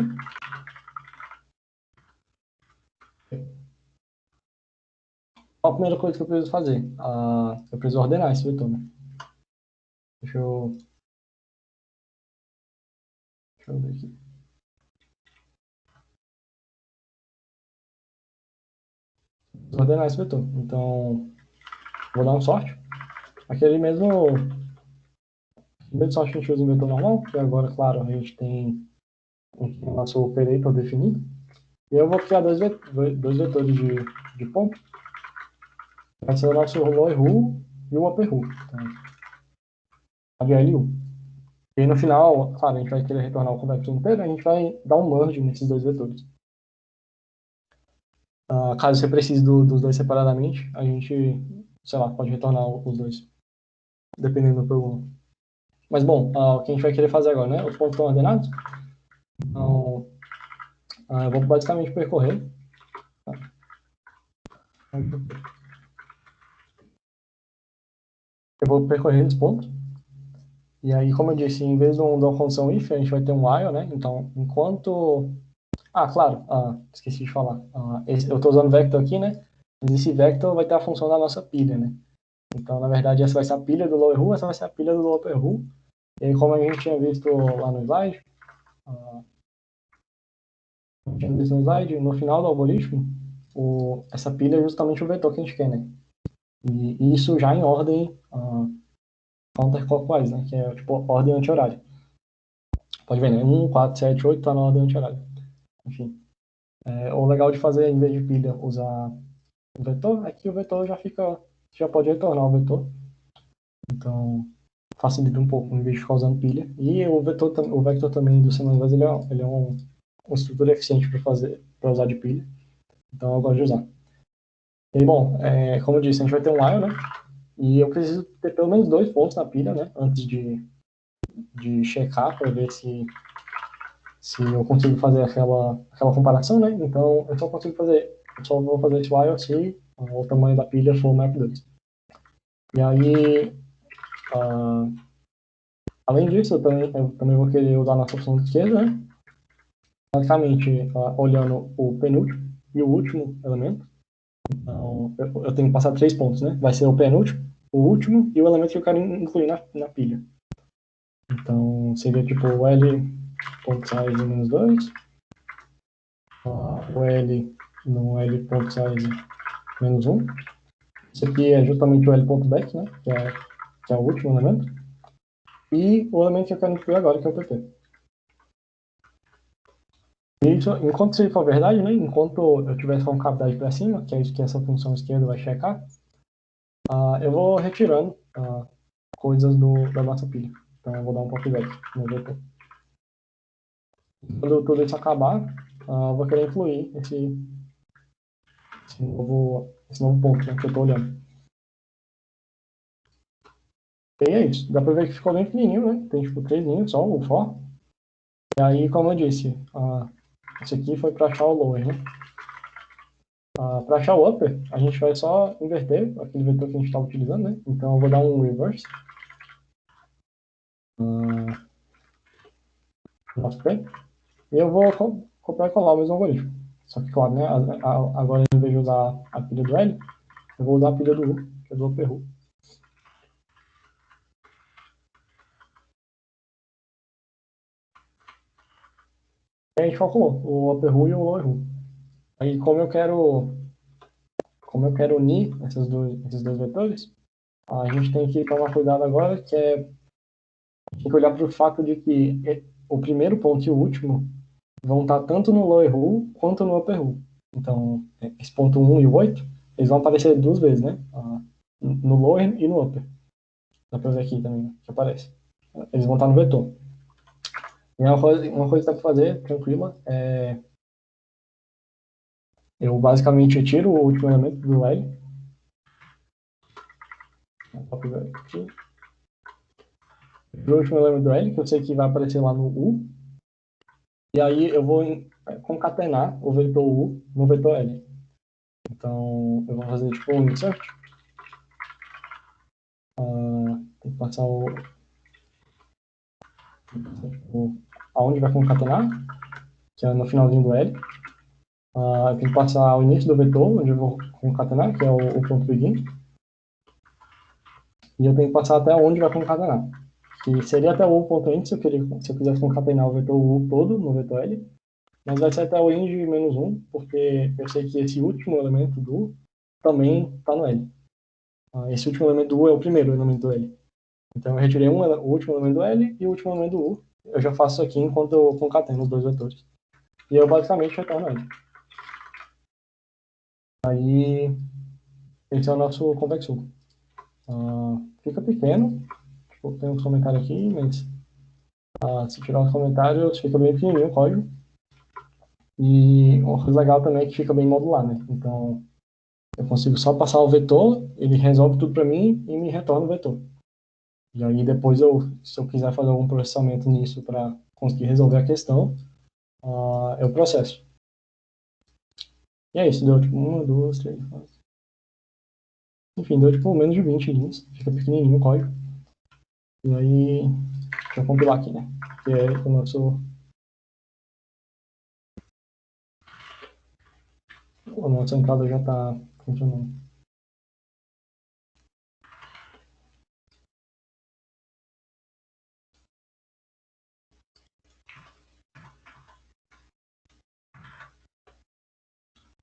Speaker 1: Qual a primeira coisa que eu preciso fazer? Eu preciso ordenar esse vetor, né? Deixa eu ver aqui. Preciso ordenar esse vetor. Então, vou dar um sort. Aquele mesmo sort que a gente usa em vetor normal, que agora, claro, a gente tem o nosso operator definido. E eu vou criar dois vetores de ponto. Vai ser o nosso lower rule e o upper rule. Então, HLU. E aí, no final, claro, a gente vai querer retornar o convector inteiro, a gente vai dar um merge nesses dois vetores. Caso você precise dos dois separadamente, a gente, sei lá, pode retornar os dois, dependendo do problema. Mas, bom, o que a gente vai querer fazer agora, né? Os pontos estão ordenados. Então, Eu vou basicamente percorrer. Eu vou percorrer esse ponto. E aí, como eu disse, em vez de uma condição if, a gente vai ter um while, né? Então, enquanto... claro, esqueci de falar. Eu estou usando vector aqui, né? Mas esse vector vai ter a função da nossa pilha, né? Então, na verdade, essa vai ser a pilha do lower who, essa vai ser a pilha do upper who. E aí, como a gente tinha visto lá no slide, no final do algoritmo, essa pilha é justamente o vetor que a gente quer, né? E isso já em ordem counterclockwise, né? Que é tipo ordem anti-horária. Pode ver, né? 1, 4, 7, 8 está na ordem anti-horária. Enfim. O legal de fazer, em vez de pilha, usar o vetor, é que o vetor já pode retornar o vetor. Então, facilita um pouco, em vez de ficar usando pilha. E o vector também do Semmelweis, ele é uma estrutura eficiente para usar de pilha. Então, eu gosto de usar. E, bom, como eu disse, a gente vai ter um while, né? E eu preciso ter pelo menos 2 pontos na pilha, né? Antes de checar para ver se eu consigo fazer aquela comparação, né? Então, eu só vou fazer esse while se o tamanho da pilha for map 2. E aí, além disso, eu também vou querer usar a nossa opção de esquerda, né? Basicamente, olhando o penúltimo e o último elemento. Então, eu tenho que passar 3 pontos, né? Vai ser o penúltimo, o último e o elemento que eu quero incluir na pilha. Então, seria tipo o L.size menos 2, o L no L.size menos 1. Esse aqui é justamente o L.back, né? Que é o último elemento. E o elemento que eu quero incluir agora, que é o PP. Isso, enquanto isso for verdade, né? Enquanto eu tiver essa concavidade para cima, que é isso que essa função esquerda vai checar, eu vou retirando coisas da nossa pilha. Então eu vou dar um pop back no VP. Quando tudo isso acabar, eu vou querer incluir esse novo ponto, né, que eu estou olhando. E é isso. Dá para ver que ficou bem pequenininho, né? Tem tipo 3 linhas só, o for. E aí, como eu disse, esse aqui foi para achar o lower, né? Para achar o upper, a gente vai só inverter aquele vetor que a gente estava utilizando, né? Então eu vou dar um reverse. E eu vou copiar e colar o mesmo algoritmo. Só que, claro, né? Agora, em vez de usar a pilha do L, eu vou usar a pilha do U, que é do upper who. E a gente calculou o upper who e o lower who. Aí, como eu quero unir esses dois vetores, a gente tem que tomar cuidado agora, tem que olhar para o fato de que o primeiro ponto e o último vão estar tanto no lower who quanto no upper who. Então, esse ponto 1 e o 8, eles vão aparecer 2 vezes, né? No lower e no upper. Dá para ver aqui também, né? Que aparece. Eles vão estar no vetor. E uma coisa que dá para fazer, tranquila, eu basicamente tiro o último elemento do L. Aqui. O último elemento do L, que eu sei que vai aparecer lá no U. E aí eu vou concatenar o vetor U no vetor L. Então, eu vou fazer tipo um insert. Tem que passar aonde vai concatenar, que é no finalzinho do L. Eu tenho que passar o início do vetor, onde eu vou concatenar, que é o ponto begin. E eu tenho que passar até onde vai concatenar. Que seria até o u.end se eu quisesse concatenar o vetor U todo no vetor L. Mas vai ser até o end menos 1, porque eu sei que esse último elemento do U também está no L. Esse último elemento do U é o primeiro elemento do L. Então eu retirei o último elemento do L e o último elemento do U. Eu já faço isso aqui enquanto eu concateno os dois vetores. E eu basicamente retorno L. Aí, esse é o nosso convexo. Fica pequeno. Tipo, tem uns comentários aqui, mas se tirar os comentários, fica bem pequenininho o código. E uma coisa legal também é que fica bem modular, né? Então, eu consigo só passar o vetor, ele resolve tudo para mim e me retorna o vetor. E aí depois, se eu quiser fazer algum processamento nisso para conseguir resolver a questão, eu processo. E é isso, deu tipo 1, 2, 3, 4. Enfim, deu tipo menos de 20 linhas. Fica pequenininho o código. E aí, deixa eu compilar aqui, né? Que é o nossa entrada já está funcionando.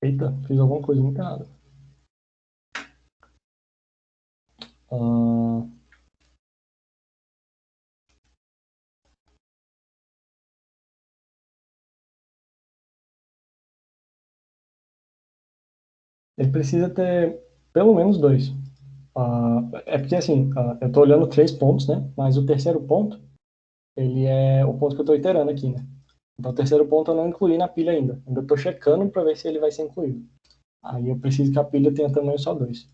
Speaker 1: Eita, fiz alguma coisa muito errada. Ah, ele precisa ter pelo menos dois. É porque assim, eu estou olhando 3 pontos, né? Mas o terceiro ponto, ele é o ponto que eu estou iterando aqui, né? Então o terceiro ponto eu não incluí na pilha ainda. Ainda estou checando para ver se ele vai ser incluído. Aí eu preciso que a pilha tenha tamanho só 2.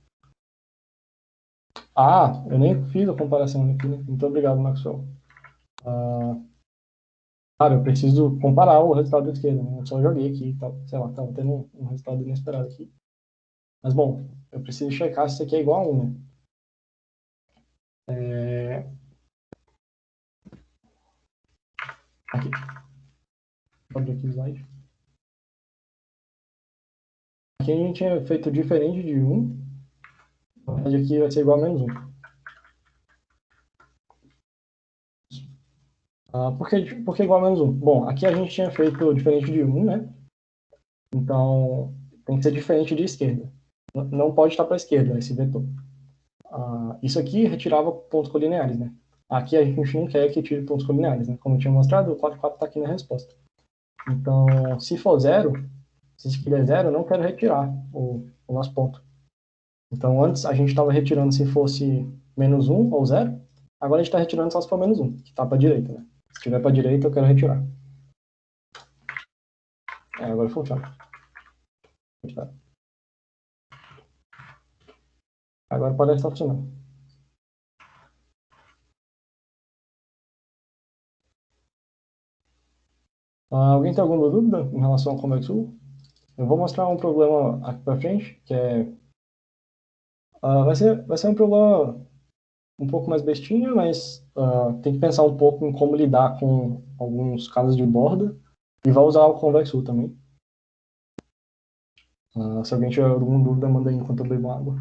Speaker 1: Ah, eu nem fiz a comparação aqui, né? Muito obrigado, Maxwell. Ah, Cara, eu preciso comparar o resultado da esquerda, né? Eu só joguei aqui e tal. Sei lá, tava tendo um resultado inesperado aqui. Mas bom, eu preciso checar se isso aqui é igual a 1, né? É... Aqui, vou abrir aqui o slide. Aqui a gente tinha feito diferente de 1. Na verdade, aqui vai ser igual a menos 1. Por que igual a menos 1? Bom, aqui a gente tinha feito diferente de 1, né? Então, tem que ser diferente de esquerda. Não pode estar para a esquerda, esse vetor. Isso aqui retirava pontos colineares, né? Aqui a gente não quer que tire pontos colineares, né? Como eu tinha mostrado, o 4, 4 está aqui na resposta. Então, se for zero, se isso aqui der zero, eu não quero retirar o nosso ponto. Então, antes a gente estava retirando se fosse menos 1 ou zero. Agora a gente está retirando só se for menos 1, que está para a direita, né? Se tiver para a direita, eu quero retirar. Agora funciona. Agora parece estar funcionando. Alguém tem alguma dúvida em relação ao Convex-U? Eu vou mostrar um problema aqui para frente, que vai ser um problema um pouco mais bestinha, mas tem que pensar um pouco em como lidar com alguns casos de borda e vai usar o Convex-U também. Se alguém tiver alguma dúvida, manda aí enquanto eu bebo água.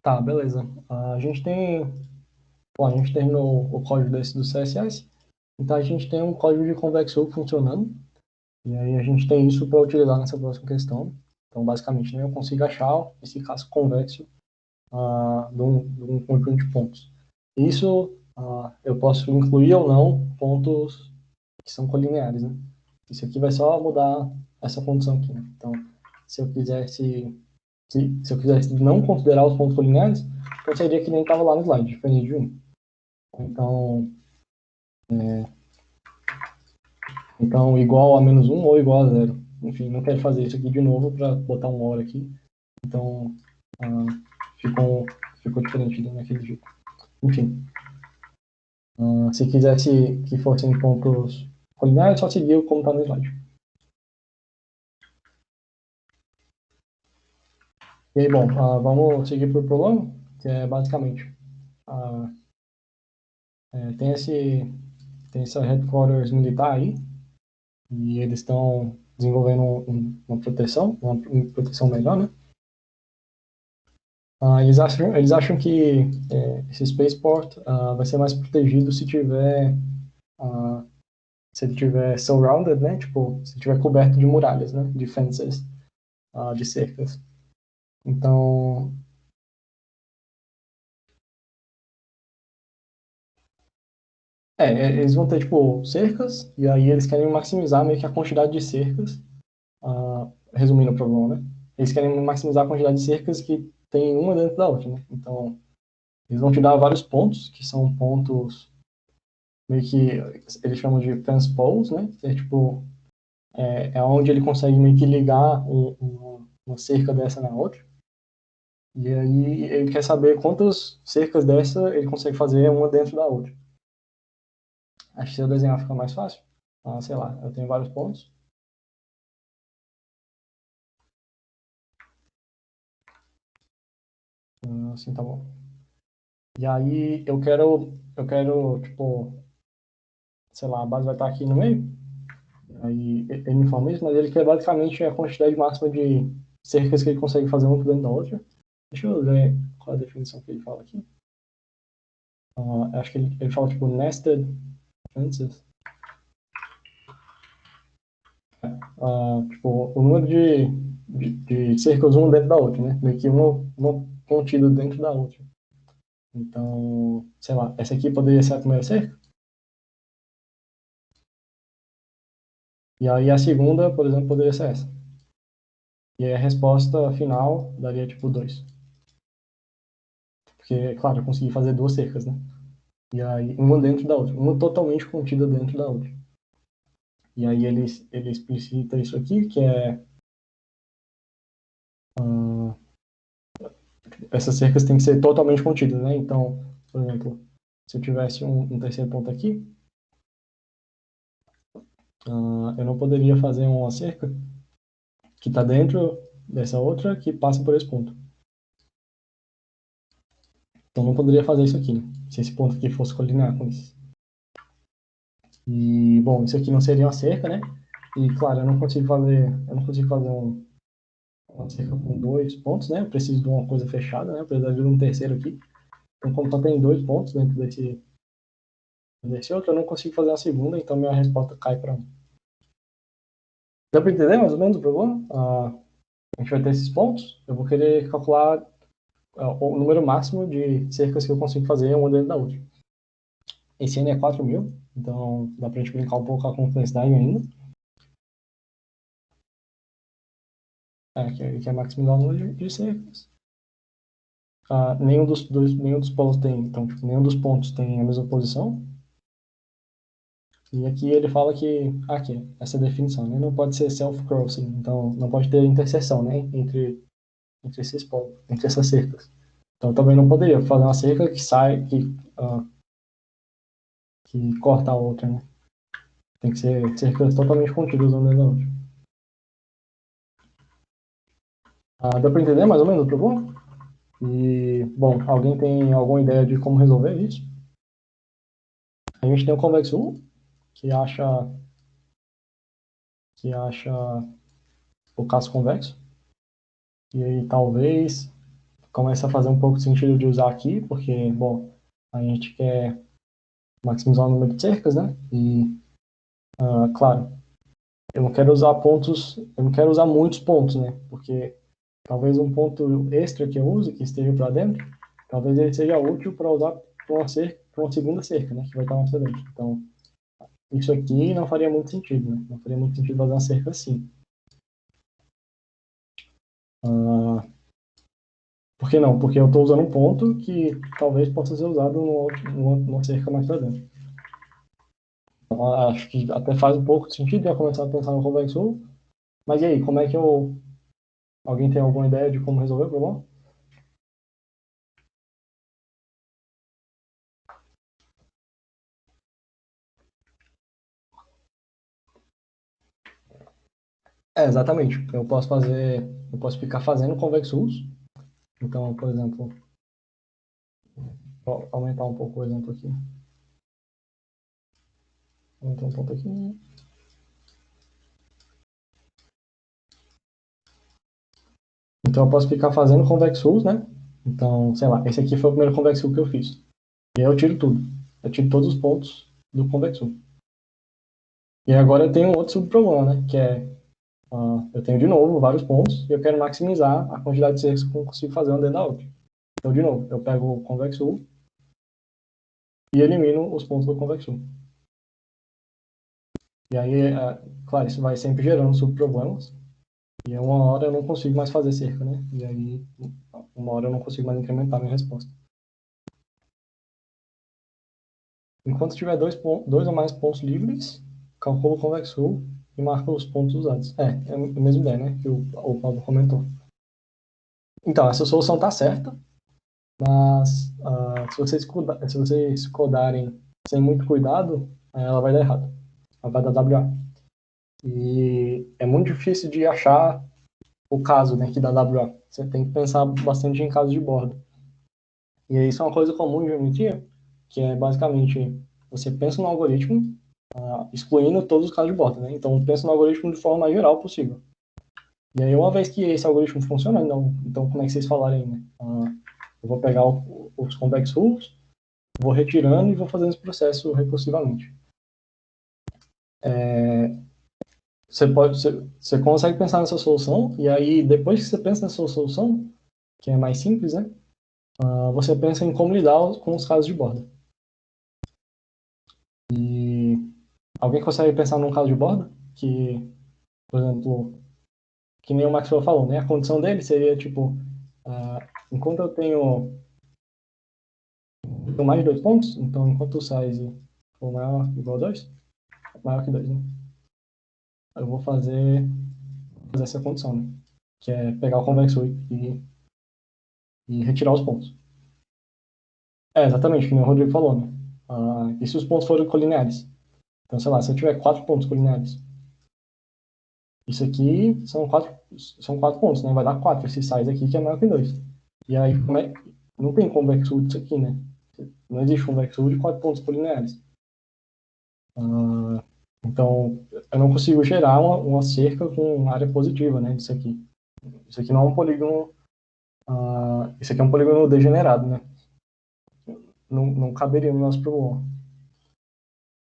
Speaker 1: Tá, beleza. Bom, a gente terminou o código desse do CSS, então a gente tem um código de Convex-U funcionando, e aí a gente tem isso para utilizar nessa próxima questão. Então, basicamente, né, eu consigo achar esse caso convexo de um conjunto de pontos. Isso eu posso incluir ou não pontos que são colineares, né? Isso aqui vai só mudar essa condição aqui, né? Então, se eu quisesse, se eu quisesse não considerar os pontos colineares, então seria que nem estava lá no slide, diferente de 1. Então, igual a menos 1 ou igual a zero. Enfim, não quero fazer isso aqui de novo para botar uma hora aqui. Então, ficou, ficou diferente daquele jeito. Enfim, se quisesse que fossem pontos colineares, só seguir como está no slide. E aí, bom, vamos seguir para o problema, que é basicamente, ah, tem essa headquarters militar aí, e eles estão desenvolvendo uma proteção melhor, né? Eles acham que esse spaceport vai ser mais protegido ah, se ele tiver surrounded, né? Tipo, se tiver coberto de muralhas, né? De fences, de cercas. Então, eles vão ter, tipo, cercas, e aí eles querem maximizar meio que a quantidade de cercas, resumindo o problema, né? Eles querem maximizar a quantidade de cercas que tem uma dentro da outra, né? Então, eles vão te dar vários pontos, que são pontos meio que eles chamam de fence poles, né? Que é tipo, onde ele consegue meio que ligar uma cerca dessa na outra. E aí ele quer saber quantas cercas dessa ele consegue fazer uma dentro da outra. Acho que se eu desenhar fica mais fácil. Sei lá, eu tenho vários pontos. Assim tá bom. E aí tipo, sei lá, a base vai estar aqui no meio. Aí ele me informa isso, mas ele quer basicamente a quantidade máxima de cercas que ele consegue fazer uma por dentro da outra. Deixa eu ver qual é a definição que ele fala aqui. Acho que ele fala tipo nested fences. Tipo, o número de cercas uma dentro da outra, né? Meio que uma contida dentro da outra. Então, sei lá, essa aqui poderia ser a primeira cerca. E aí a segunda, por exemplo, poderia ser essa. E aí a resposta final daria tipo 2. Porque, claro, eu consegui fazer duas cercas, né? E aí, uma dentro da outra. Uma totalmente contida dentro da outra. E aí ele explicita isso aqui, que essas cercas têm que ser totalmente contidas, né? Então, por exemplo, se eu tivesse um terceiro ponto aqui, eu não poderia fazer uma cerca que está dentro dessa outra que passa por esse ponto. Então, não poderia fazer isso aqui, né? Se esse ponto aqui fosse colinear com isso. E, bom, isso aqui não seria uma cerca, né? E, claro, eu não consigo fazer uma cerca com dois pontos, né? Eu preciso de uma coisa fechada, né? Eu preciso de um terceiro aqui. Então, como só tem dois pontos dentro desse outro, eu não consigo fazer a segunda, então minha resposta cai para um. Dá para entender mais ou menos o problema? A gente vai ter esses pontos. Eu vou querer calcular o número máximo de cercas que eu consigo fazer uma dentro da outra. Esse N é 4.000, então dá para a gente brincar um pouco com a complexidade ainda. Que é maximizar o número de cercas. Nenhum dos polos tem, então, tipo, nenhum dos pontos tem a mesma posição. E aqui ele fala que, aqui, essa definição, né? Não pode ser self-crossing, então não pode ter interseção, né? Entre esses polos, entre essas cercas. Então também não poderia fazer uma cerca que sai, que corta a outra, né? Tem que ser cercas totalmente contidas uma da outra. Dá para entender mais ou menos o problema? E, bom, alguém tem alguma ideia de como resolver isso? A gente tem o convexo U, que acha, que acha o caso convexo. E aí talvez comece a fazer um pouco de sentido de usar aqui, porque, bom, a gente quer maximizar o número de cercas, né? E, claro, eu não quero usar muitos pontos, né? Porque talvez um ponto extra que eu use, que esteja para dentro, talvez ele seja útil para usar para uma segunda cerca, né? Que vai estar mais para dentro. Então, isso aqui não faria muito sentido, né? Não faria muito sentido fazer uma cerca assim. Ah, por que não? Porque eu estou usando um ponto que talvez possa ser usado numa cerca mais para dentro. Então, acho que até faz um pouco de sentido já começar a pensar no convexo. Mas e aí, como é que eu... Alguém tem alguma ideia de como resolver o problema? Exatamente. Eu posso ficar fazendo convexos. Então, por exemplo, vou aumentar um pouco o exemplo aqui. Aumentar um ponto aqui. Então eu posso ficar fazendo convex rules, né? Então, sei lá, esse aqui foi o primeiro convex rule que eu fiz. E aí eu tiro tudo. Eu tiro todos os pontos do convex rule. E agora eu tenho outro subproblema, né? Que é, eu tenho de novo vários pontos e eu quero maximizar a quantidade de cercos que eu consigo fazer uma dentro da outra. Então, de novo, eu pego o convex rule e elimino os pontos do convex rule. E aí, claro, isso vai sempre gerando subproblemas. E uma hora eu não consigo mais fazer cerca, né? E aí, uma hora eu não consigo mais incrementar minha resposta. Enquanto tiver dois ou mais pontos livres, calculo o convex rule e marco os pontos usados. É a mesma ideia, né? Que o Pablo comentou. Então, essa solução está certa, mas se vocês codarem sem muito cuidado, ela vai dar errado. Ela vai dar WA. E é muito difícil de achar o caso, né, que dá WA. Você tem que pensar bastante em casos de borda. E isso é uma coisa comum em geometria, que é basicamente você pensa no algoritmo, excluindo todos os casos de borda, né? Então pensa no algoritmo de forma mais geral possível. E aí uma vez que esse algoritmo funciona, então como é que vocês falarem, né? Eu vou pegar os convex rules, vou retirando e vou fazendo esse processo recursivamente. Você consegue pensar nessa solução, e aí depois que você pensa nessa solução, que é mais simples, né? Você pensa em como lidar com os casos de borda. E alguém consegue pensar num caso de borda? Que, por exemplo, que nem o Maxwell falou, né? A condição dele seria, tipo, enquanto eu tenho mais de 2 pontos, então enquanto o size for maior ou igual a 2, maior que 2, né? Eu vou fazer essa condição, né? Que é pegar o convexo e retirar os pontos. Exatamente, como o Rodrigo falou, né? E se os pontos forem colineares? Então, sei lá, se eu tiver 4 pontos colineares, isso aqui são quatro pontos, né? Vai dar 4 esse size aqui, que é maior que 2. E aí, não tem convexo disso aqui, né? Não existe convexo de 4 pontos colineares. Então, eu não consigo gerar uma cerca com área positiva, né? Disso aqui. Isso aqui não é um polígono. Isso aqui é um polígono degenerado, né? Não caberia no nosso problema.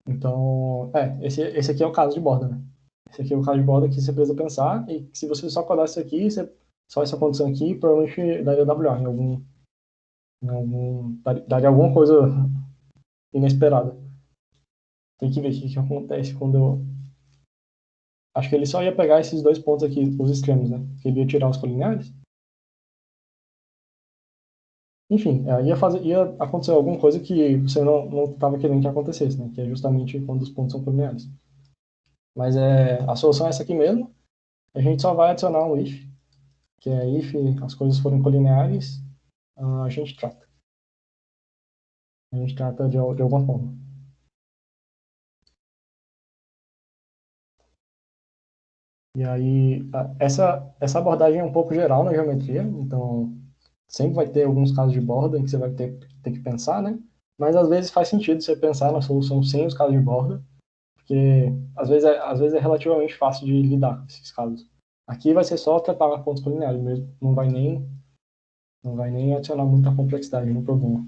Speaker 1: Então, esse aqui é o caso de borda, né? Esse aqui é o caso de borda que você precisa pensar, e se você só codasse isso aqui, só essa condição aqui, provavelmente daria WA daria alguma coisa inesperada. Tem que ver o que acontece quando eu... Acho que ele só ia pegar esses 2 pontos aqui, os extremos, né? Que ele ia tirar os colineares. Enfim, ia acontecer alguma coisa que você não estava querendo que acontecesse, né? Que é justamente quando os pontos são colineares. Mas a solução é essa aqui mesmo. A gente só vai adicionar um if, que é if as coisas forem colineares, a gente trata. A gente trata de alguma forma. E aí, essa abordagem é um pouco geral na geometria, então sempre vai ter alguns casos de borda em que você vai ter que pensar, né? Mas às vezes faz sentido você pensar na solução sem os casos de borda, porque às vezes é relativamente fácil de lidar com esses casos. Aqui vai ser só tratar pontos colineares mesmo, não vai nem adicionar muita complexidade no problema.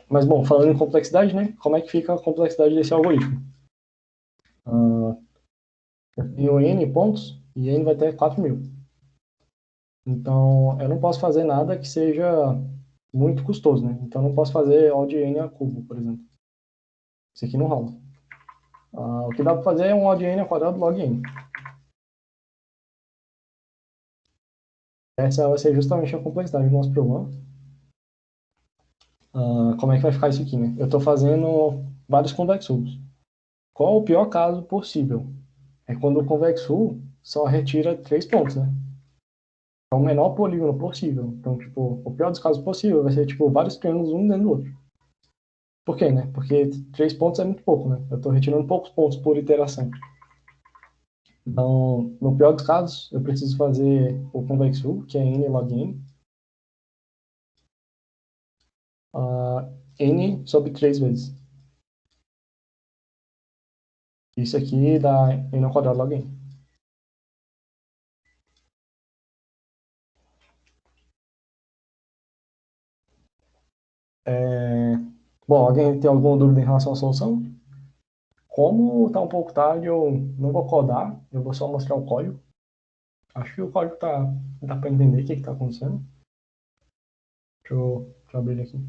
Speaker 1: Mas bom, falando em complexidade, né? Como é que fica a complexidade desse algoritmo? Eu tenho n pontos e n vai ter 4.000. Então, eu não posso fazer nada que seja muito custoso, né? Então, eu não posso fazer O de n a cubo, por exemplo. Isso aqui não rola. O que dá para fazer é um O de n ao quadrado log n. Essa vai ser justamente a complexidade do nosso problema. Como é que vai ficar isso aqui, né? Eu estou fazendo vários convex rules. Qual o pior caso possível? É quando o convex rule só retira 3 pontos, né? É o menor polígono possível. Então, tipo, o pior dos casos possível vai ser, tipo, vários triângulos um dentro do outro. Por quê, né? Porque 3 pontos é muito pouco, né? Eu estou retirando poucos pontos por iteração. Então, no pior dos casos, eu preciso fazer o convex rule, que é n log n, n sobre 3 vezes. Isso aqui dá n ao quadrado log n. Bom, alguém tem alguma dúvida em relação à solução? Como está um pouco tarde, eu não vou codar, eu vou só mostrar o código. Acho que o código dá para entender o que está acontecendo. Deixa eu abrir ele aqui.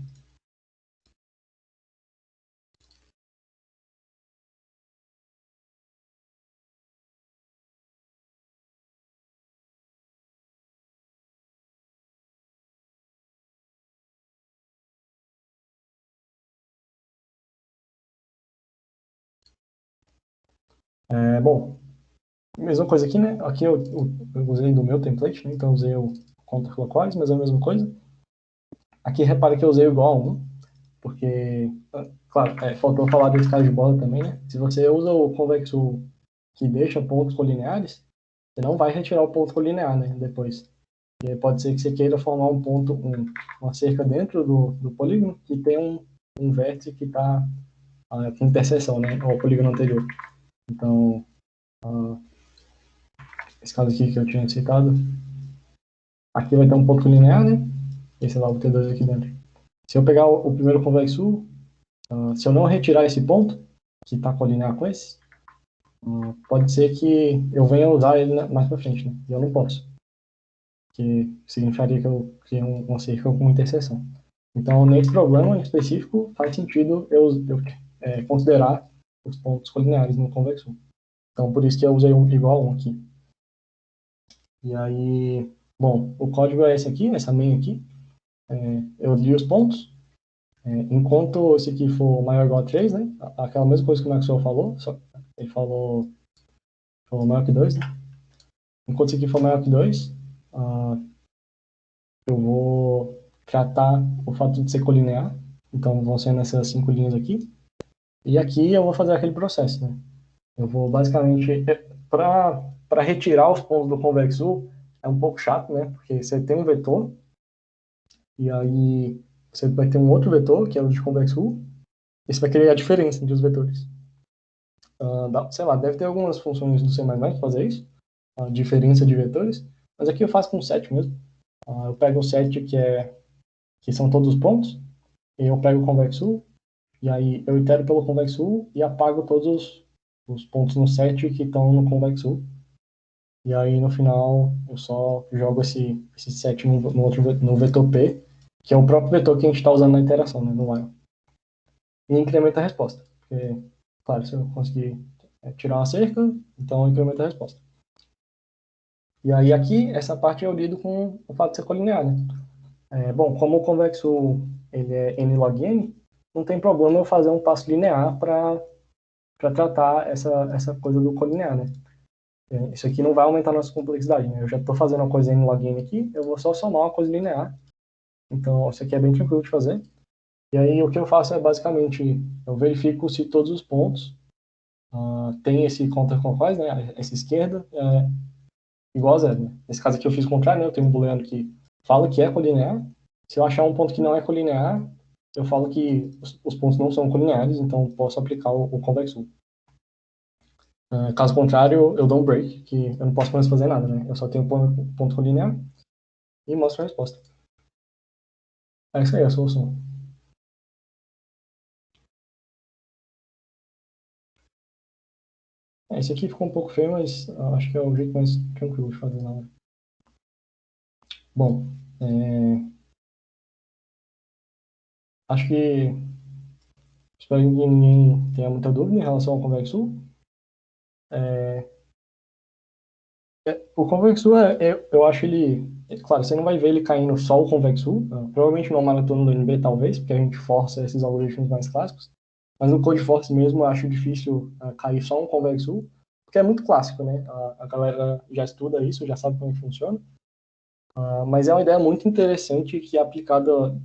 Speaker 1: Bom, mesma coisa aqui, né? Aqui eu usei do meu template, né? Então eu usei o counterclockwise, mas é a mesma coisa. Aqui repara que eu usei o igual a 1, porque, claro, faltou falar desse caso de borda também, né? Se você usa o convexo que deixa pontos colineares, você não vai retirar o ponto colinear, né? Depois. E aí pode ser que você queira formar um ponto, uma cerca dentro do polígono que tem um vértice que está com interseção, né? Ao polígono anterior. Então, esse caso aqui que eu tinha citado, aqui vai ter um ponto linear, né? E sei lá, vou ter dois aqui dentro. Se eu pegar o primeiro convexo, se eu não retirar esse ponto, que está colinear com esse, pode ser que eu venha usar ele mais para frente, né? E eu não posso. Que significaria que eu criei uma cerca com interseção. Então, nesse problema em específico, faz sentido eu considerar os pontos colineares no convexo. Então, por isso que eu usei um igual a 1 aqui. E aí, bom, o código é esse aqui, essa main aqui. Eu li os pontos. Enquanto esse aqui for maior ou igual a 3, né? Aquela mesma coisa que o Maxwell falou, só ele falou maior que 2, né? Enquanto esse aqui for maior que 2, eu vou tratar o fato de ser colinear. Então, vão ser nessas 5 linhas aqui. E aqui eu vou fazer aquele processo, né? Eu vou basicamente, para retirar os pontos do convexo, é um pouco chato, né? Porque você tem um vetor, e aí você vai ter um outro vetor, que é o de convexo, e você vai querer a diferença entre os vetores. Sei lá, deve ter algumas funções do C++ para fazer isso, a diferença de vetores, mas aqui eu faço com set mesmo. Eu pego o set que são todos os pontos, e eu pego o convexo, e aí eu itero pelo convexo e apago todos os pontos no set que estão no convexo. E aí no final eu só jogo esse set no vetor P, que é o próprio vetor que a gente está usando na interação, né, no while. E incrementa a resposta. Porque, claro, se eu conseguir tirar uma cerca, então incrementa a resposta. E aí aqui, essa parte eu lido com o fato de ser colinear, né? Bom, como o convexo ele é n log n, não tem problema eu fazer um passo linear para tratar essa coisa do colinear, né? Isso aqui não vai aumentar a nossa complexidade, né? Eu já estou fazendo uma coisa n log n aqui, eu vou só somar uma coisa linear. Então, isso aqui é bem tranquilo de fazer. E aí, o que eu faço é, basicamente, eu verifico se todos os pontos têm esse counterclockwise, né? Essa esquerda igual a zero, né? Nesse caso aqui eu fiz o contrário, né? Eu tenho um booleano que fala que é colinear. Se eu achar um ponto que não é colinear, eu falo que os pontos não são colineares, então posso aplicar o convexo. Caso contrário, eu dou um break, que eu não posso mais fazer nada, né? Eu só tenho ponto colinear e mostro a resposta. É isso aí, a solução. Esse aqui ficou um pouco feio, mas acho que é o jeito mais tranquilo de fazer na hora. Bom, acho que espero que ninguém tenha muita dúvida em relação ao Convexul. O Convexul, eu acho ele... Claro, você não vai ver ele caindo só o Convexul. Provavelmente numa maratona do NB, talvez, porque a gente força esses algoritmos mais clássicos. Mas no Code Force mesmo, eu acho difícil cair só um Convexul, porque é muito clássico, né? A galera já estuda isso, já sabe como funciona. Mas é uma ideia muito interessante que é aplicada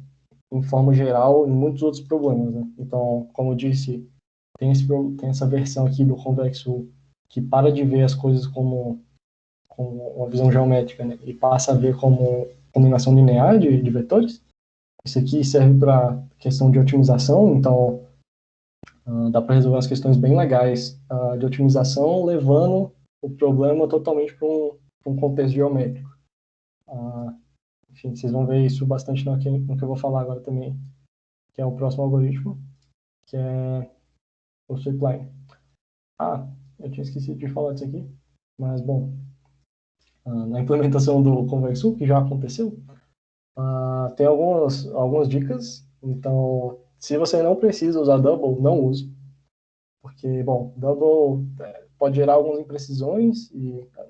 Speaker 1: em forma geral em muitos outros problemas, né? Então, como eu disse, tem essa versão aqui do convexo que para de ver as coisas como uma visão geométrica, né? E passa a ver como combinação linear de vetores. Isso aqui serve para questão de otimização, então dá para resolver umas questões bem legais de otimização, levando o problema totalmente para um contexto geométrico. Enfim, vocês vão ver isso bastante no que eu vou falar agora também. que é o próximo algoritmo, que é o sweepline. Eu tinha esquecido de falar disso aqui, mas bom, na implementação do Conversul, que já aconteceu, tem algumas dicas. Então, se você não precisa usar double, não use, porque, bom, double pode gerar algumas imprecisões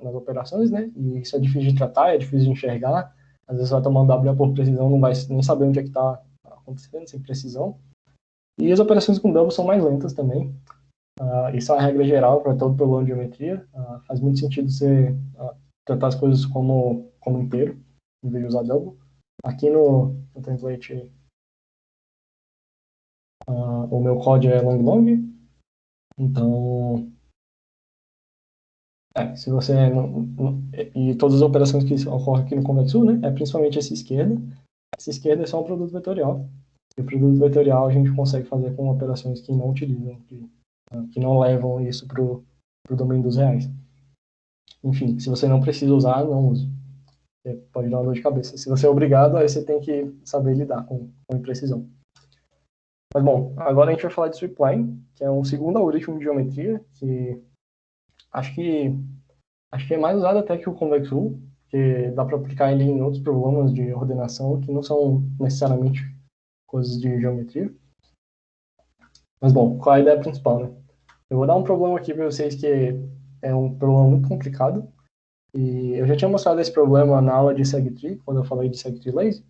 Speaker 1: nas operações, né? E isso é difícil de tratar, é difícil de enxergar. Às vezes você vai tomar um W por precisão, não vai nem saber onde é que está acontecendo, sem precisão. E as operações com double são mais lentas também. Isso é uma regra geral para todo problema de geometria. Faz muito sentido você tratar as coisas como inteiro, em vez de usar double. Aqui no template, o meu código é long long, então se você e todas as operações que ocorrem aqui no Convexul, né, é principalmente essa esquerda. Essa esquerda é só um produto vetorial. E o produto vetorial a gente consegue fazer com operações que não utilizam, que não levam isso para o domínio dos reais. Enfim, se você não precisa usar, não use. Pode dar uma dor de cabeça. Se você é obrigado, aí você tem que saber lidar com imprecisão. Mas bom, agora a gente vai falar de sweepline, que é um segundo algoritmo de geometria, que acho que é mais usado até que o convex rule, que dá para aplicar ele em outros problemas de ordenação que não são necessariamente coisas de geometria. Mas bom, qual é a ideia principal, né? Eu vou dar um problema aqui para vocês que é um problema muito complicado. E eu já tinha mostrado esse problema na aula de segtree, quando eu falei de segtree lazy.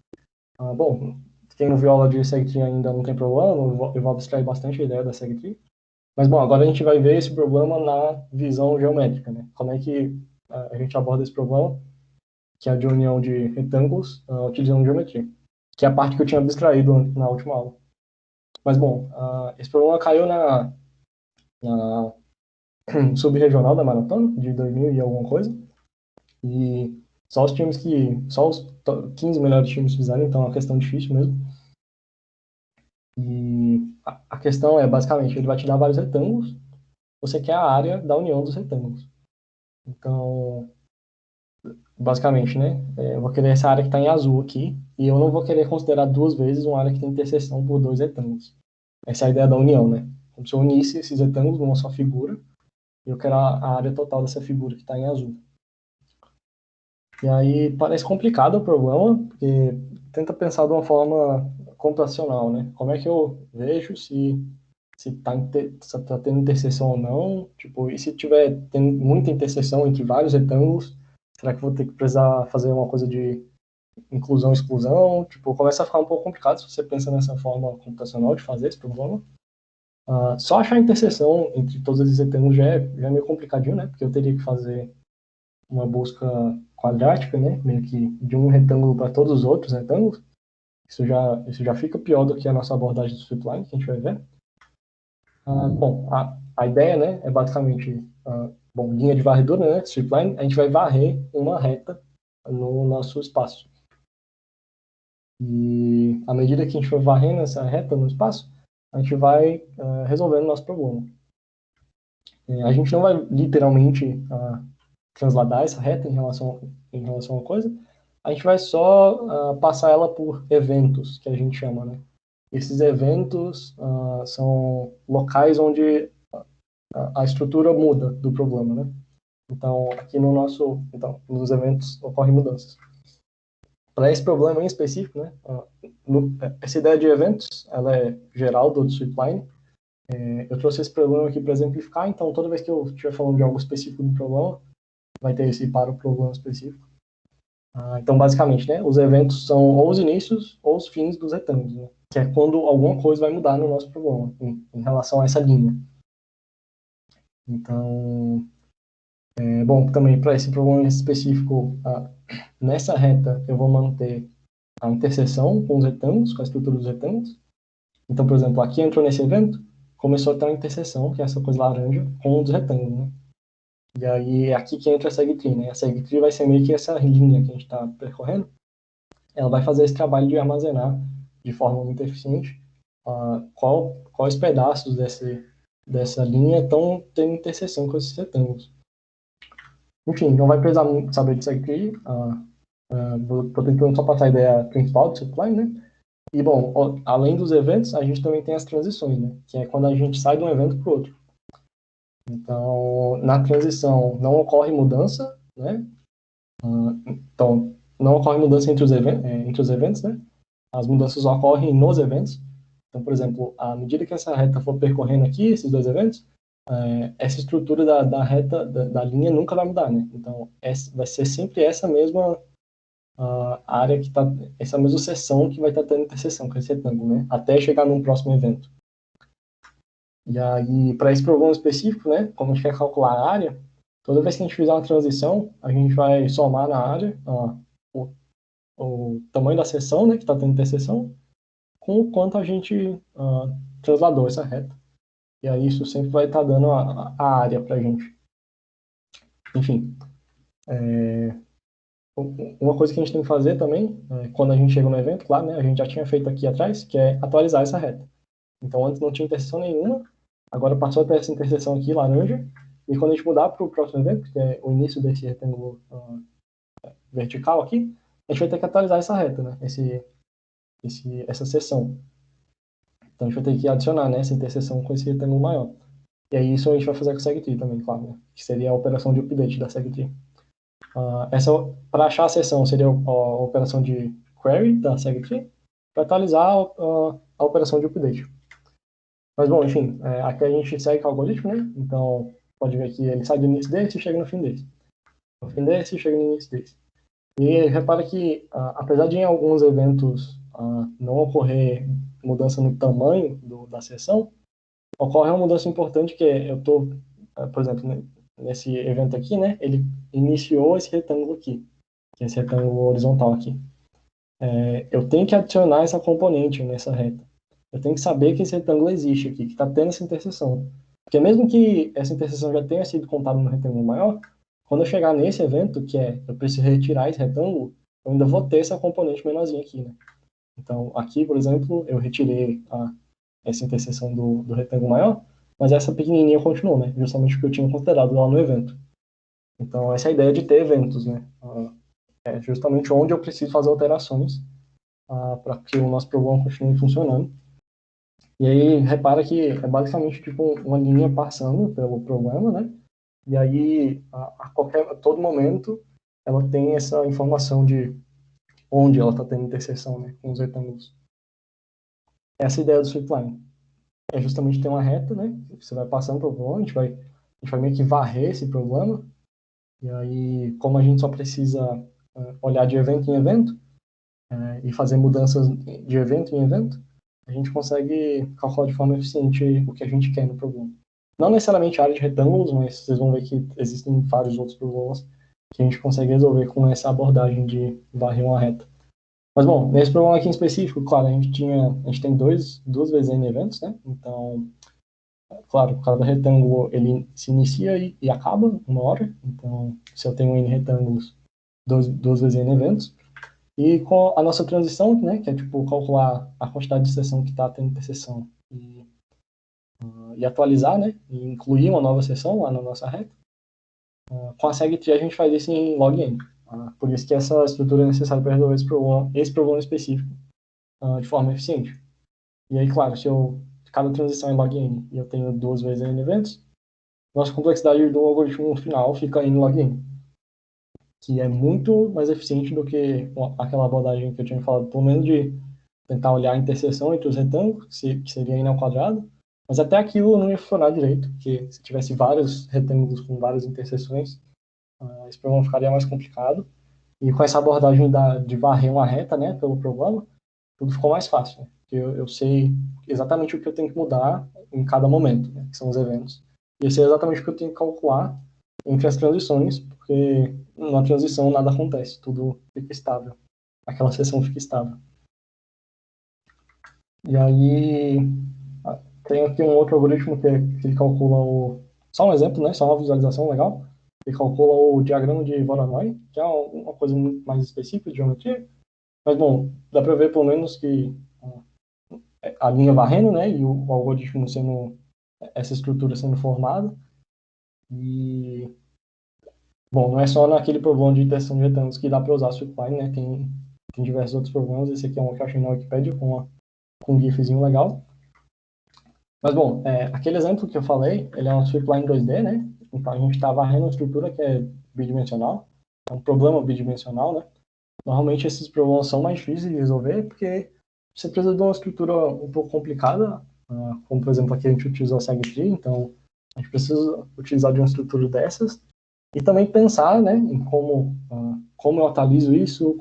Speaker 1: Bom, quem não viu a aula de segtree ainda não tem problema, eu vou abstrair bastante a ideia da segtree. Mas bom, agora a gente vai ver esse problema na visão geométrica, né? Como é que a gente aborda esse problema, que é a de união de retângulos utilizando geometria, que é a parte que eu tinha abstraído na última aula. Mas bom, esse problema caiu na sub-regional da maratona, de 2000 e alguma coisa, e só os 15 melhores times fizeram, então é uma questão difícil mesmo. E a questão é, basicamente, ele vai te dar vários retângulos, você quer a área da união dos retângulos. Então, basicamente, né, eu vou querer essa área que está em azul aqui, e eu não vou querer considerar duas vezes uma área que tem interseção por dois retângulos. Essa é a ideia da união, né? Como se eu unisse esses retângulos numa só figura, e eu quero a área total dessa figura que está em azul. E aí parece complicado o problema, porque tenta pensar de uma forma computacional, né? Como é que eu vejo se tá tendo interseção ou não? Tipo, e se tiver tendo muita interseção entre vários retângulos, será que eu vou ter que precisar fazer uma coisa de inclusão, exclusão? Tipo, começa a ficar um pouco complicado se você pensa nessa forma computacional de fazer esse problema. Só achar a interseção entre todos esses retângulos já é meio complicadinho, né? Porque eu teria que fazer uma busca quadrática, né? Meio que de um retângulo para todos os outros retângulos. Isso já fica pior do que a nossa abordagem do sweepline, que a gente vai ver. Bom, a ideia, né, é basicamente, linha de varredura, né, sweepline, a gente vai varrer uma reta no nosso espaço. E à medida que a gente for varrendo essa reta no espaço, a gente vai resolvendo o nosso problema. A gente não vai literalmente transladar essa reta em relação a uma coisa, a gente vai só passar ela por eventos, que a gente chama, né? Esses eventos são locais onde a estrutura muda do problema, né? Então, aqui nos eventos ocorrem mudanças. Para esse problema em específico, né? Essa ideia de eventos, ela é geral do sweepline. Eu trouxe esse problema aqui para exemplificar, então toda vez que eu estiver falando de algo específico do problema, vai ter esse para o problema específico. Então, basicamente, né, os eventos são ou os inícios ou os fins dos retângulos, né, que é quando alguma coisa vai mudar no nosso problema, em relação a essa linha. Então, bom, também para esse problema específico, nessa reta eu vou manter a interseção com os retângulos, com a estrutura dos retângulos. Então, por exemplo, aqui entrou nesse evento, começou a ter uma interseção, que é essa coisa laranja, com um dos retângulos, né? E aí é aqui que entra a segtree, né? A segtree vai ser meio que essa linha que a gente está percorrendo. Ela vai fazer esse trabalho de armazenar de forma muito eficiente quais pedaços dessa linha estão tendo interseção com esses retângulos. Enfim, não vai precisar muito saber disso aqui. Estou tentando só passar a ideia principal do sweepline, né? E, bom, além dos eventos, a gente também tem as transições, né? Que é quando a gente sai de um evento para o outro. Então, na transição não ocorre mudança, né? Então, não ocorre mudança entre os eventos, né? As mudanças ocorrem nos eventos. Então, por exemplo, à medida que essa reta for percorrendo aqui, esses dois eventos, essa estrutura da reta, da linha, nunca vai mudar, né? Então, vai ser sempre essa mesma área que está, essa mesma seção que vai estar tendo interseção com esse retângulo, né? Até chegar num próximo evento. E aí, para esse problema específico, né? Como a gente quer calcular a área, toda vez que a gente fizer uma transição, a gente vai somar na área o, o tamanho da seção, né? Que está tendo interseção, com o quanto a gente transladou essa reta. E aí isso sempre vai estar dando a área para a gente. Enfim, uma coisa que a gente tem que fazer também, quando a gente chega no evento, claro, né, a gente já tinha feito aqui atrás, que é atualizar essa reta. Então antes não tinha interseção nenhuma, agora passou a ter essa interseção aqui, laranja, e quando a gente mudar para o próximo evento, que é o início desse retângulo vertical aqui, a gente vai ter que atualizar essa reta, né, essa seção. Então a gente vai ter que adicionar, né, essa interseção com esse retângulo maior. E aí isso a gente vai fazer com o SegTree também, claro, né? Que seria a operação de update da SegTree. Para achar a seção, seria a operação de query da SegTree, para atualizar a operação de update. Mas, bom, enfim, aqui a gente segue com o algoritmo, né? Então, pode ver que ele sai do início desse e chega no fim desse. No fim desse e chega no início desse. E repara que, apesar de em alguns eventos não ocorrer mudança no tamanho da seção, ocorre uma mudança importante que eu estou, por exemplo, né, nesse evento aqui, né, ele iniciou esse retângulo aqui, que é esse retângulo horizontal aqui. Eu tenho que adicionar essa componente nessa reta. Eu tenho que saber que esse retângulo existe aqui, que está tendo essa interseção. Porque mesmo que essa interseção já tenha sido contada no retângulo maior, quando eu chegar nesse evento, que eu preciso retirar esse retângulo, eu ainda vou ter essa componente menorzinha aqui, né? Então, aqui, por exemplo, eu retirei essa interseção do retângulo maior, mas essa pequenininha continuou, né? Justamente porque eu tinha considerado lá no evento. Então, essa é a ideia de ter eventos, né? É justamente onde eu preciso fazer alterações para que o nosso programa continue funcionando. E aí, repara que é basicamente tipo uma linha passando pelo programa, né? E aí, a todo momento, ela tem essa informação de onde ela está tendo interseção, né? Com os retângulos. Essa é a ideia do sweepline. É justamente ter uma reta, né? Você vai passando pelo problema, a gente vai meio que varrer esse problema. E aí, como a gente só precisa olhar de evento em evento e fazer mudanças de evento em evento, a gente consegue calcular de forma eficiente o que a gente quer no problema. Não necessariamente a área de retângulos, mas vocês vão ver que existem vários outros problemas que a gente consegue resolver com essa abordagem de varrer uma reta. Mas, bom, nesse problema aqui em específico, claro, a gente tem duas vezes N eventos, né? Então, claro, cada retângulo ele se inicia e acaba uma hora. Então, se eu tenho N retângulos, duas vezes N eventos. E com a nossa transição, né, que é tipo calcular a quantidade de seção que está tendo interseção e atualizar, né, e incluir uma nova seção lá na nossa reta. Com a SegTree a gente faz isso em log_n. Por isso que essa estrutura é necessária para resolver esse problema específico de forma eficiente. E aí, claro, se cada transição é log_n e eu tenho duas vezes N eventos, nossa complexidade do algoritmo final fica em log_n, que é muito mais eficiente do que aquela abordagem que eu tinha falado, pelo menos de tentar olhar a interseção entre os retângulos, que seria n ao quadrado, mas até aquilo não ia funcionar direito, porque se tivesse vários retângulos com várias interseções, esse problema ficaria mais complicado. E com essa abordagem de varrer uma reta, né, pelo problema, tudo ficou mais fácil, né? Porque eu sei exatamente o que eu tenho que mudar em cada momento, né, que são os eventos. E eu sei exatamente o que eu tenho que calcular entre as transições, porque na transição nada acontece, tudo fica estável. Aquela seção fica estável. E aí tem aqui um outro algoritmo que ele calcula só um exemplo, né? Só uma visualização legal. Ele calcula o diagrama de Voronoi, que é uma coisa muito mais específica de geometria. Mas, bom, dá para ver pelo menos que a linha varrendo, né? E o algoritmo sendo, essa estrutura sendo formada. E, bom, não é só naquele problema de interseção de retângulos que dá para usar sweepline, né? tem diversos outros problemas. Esse aqui é um que eu achei na Wikipedia com um GIFzinho legal. Mas, bom, aquele exemplo que eu falei, ele é um stripline 2D, né? Então, a gente está varrendo uma estrutura que é bidimensional, é um problema bidimensional, né? Normalmente, esses problemas são mais difíceis de resolver, porque você precisa de uma estrutura um pouco complicada, como, por exemplo, aqui a gente utiliza a SegTree, então, a gente precisa utilizar de uma estrutura dessas, e também pensar, né, em como eu atualizo isso,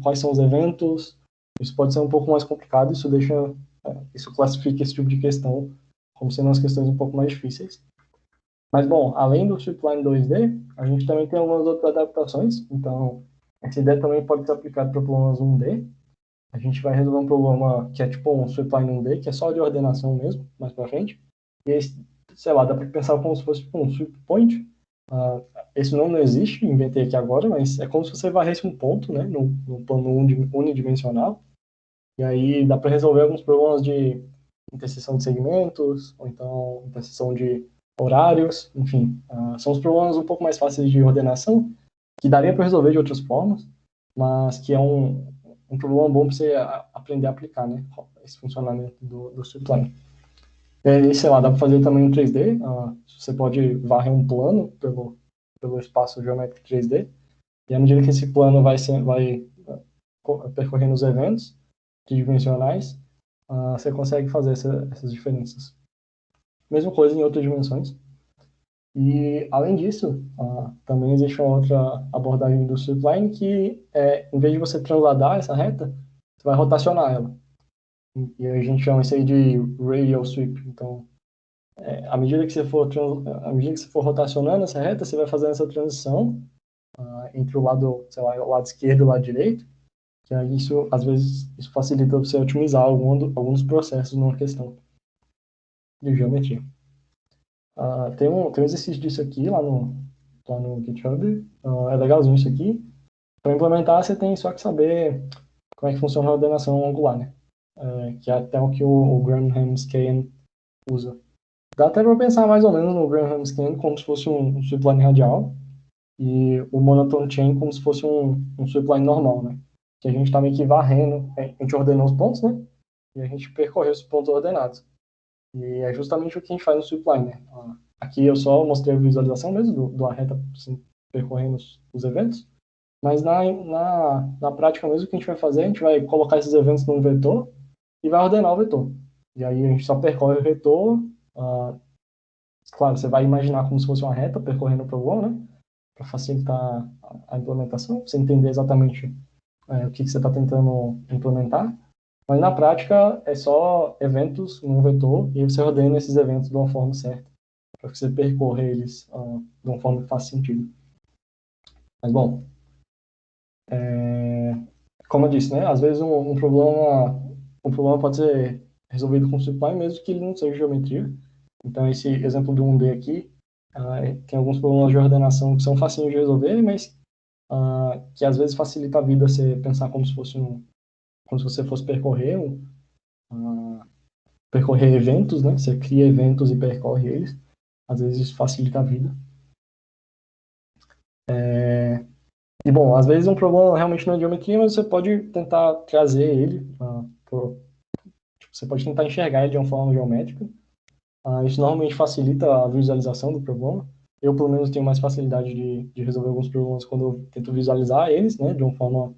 Speaker 1: quais são os eventos. Isso pode ser um pouco mais complicado, isso classifica esse tipo de questão como sendo as questões um pouco mais difíceis. Mas, bom, além do stripline 2D, a gente também tem algumas outras adaptações. Então, essa ideia também pode ser aplicada para problemas 1D. A gente vai resolver um problema que é tipo um stripline 1D, que é só de ordenação mesmo, mais para frente. E aí, sei lá, dá para pensar como se fosse tipo, um sweep point. Esse nome não existe, inventei aqui agora, mas é como se você varresse um ponto, né, no plano unidimensional. E aí dá para resolver alguns problemas de interseção de segmentos, ou então interseção de horários, enfim. São os problemas um pouco mais fáceis de ordenação, que daria para resolver de outras formas, mas que é um problema bom para você aprender a aplicar, né, esse funcionamento do stripline. E aí, sei lá, dá para fazer também um 3D, você pode varrer um plano pelo espaço geométrico 3D, e à medida que esse plano vai percorrendo os eventos tridimensionais, você consegue fazer essas diferenças. Mesma coisa em outras dimensões. E, além disso, também existe uma outra abordagem do stripline que em vez de você transladar essa reta, você vai rotacionar ela. E a gente chama isso aí de radial sweep. Então, à medida que você for rotacionando essa reta, você vai fazendo essa transição entre o lado, sei lá, o lado esquerdo e o lado direito, que aí isso, às vezes, isso facilita você otimizar alguns processos numa questão de geometria. Tem um exercício disso aqui lá no GitHub. É legalzinho isso aqui. Para implementar, você tem só que saber como é que funciona a ordenação angular, né? Que é até o que o Graham-Scan usa. Dá até para pensar mais ou menos no Graham-Scan como se fosse um stripline radial e o monotone chain como se fosse um stripline normal, né? Que a gente está meio que varrendo, a gente ordenou os pontos, né? E a gente percorreu os pontos ordenados. E é justamente o que a gente faz no stripline, né? Aqui eu só mostrei a visualização mesmo do reta assim, percorrendo os eventos, mas na prática mesmo o que a gente vai fazer, a gente vai colocar esses eventos num vetor e vai ordenar o vetor. E aí a gente só percorre o vetor, claro, você vai imaginar como se fosse uma reta percorrendo o problema, né? Para facilitar a implementação, você entender exatamente o que você está tentando implementar. Mas na prática é só eventos num vetor e você ordena esses eventos de uma forma certa, para que você percorra eles de uma forma que faça sentido. Mas bom, como eu disse, né? Às vezes um problema pode ser resolvido com stripline mesmo que ele não seja geometria. Então esse exemplo do 1D aqui tem alguns problemas de ordenação que são facinhos de resolver, mas que às vezes facilita a vida você pensar como se você fosse percorrer eventos, né? Você cria eventos e percorre eles. Às vezes isso facilita a vida. E, bom, às vezes um problema realmente não é geometria, mas você pode tentar trazer ele, você pode tentar enxergar ele de uma forma geométrica. Isso normalmente facilita a visualização do problema. Eu, pelo menos, tenho mais facilidade de resolver alguns problemas quando eu tento visualizar eles, né? De uma forma,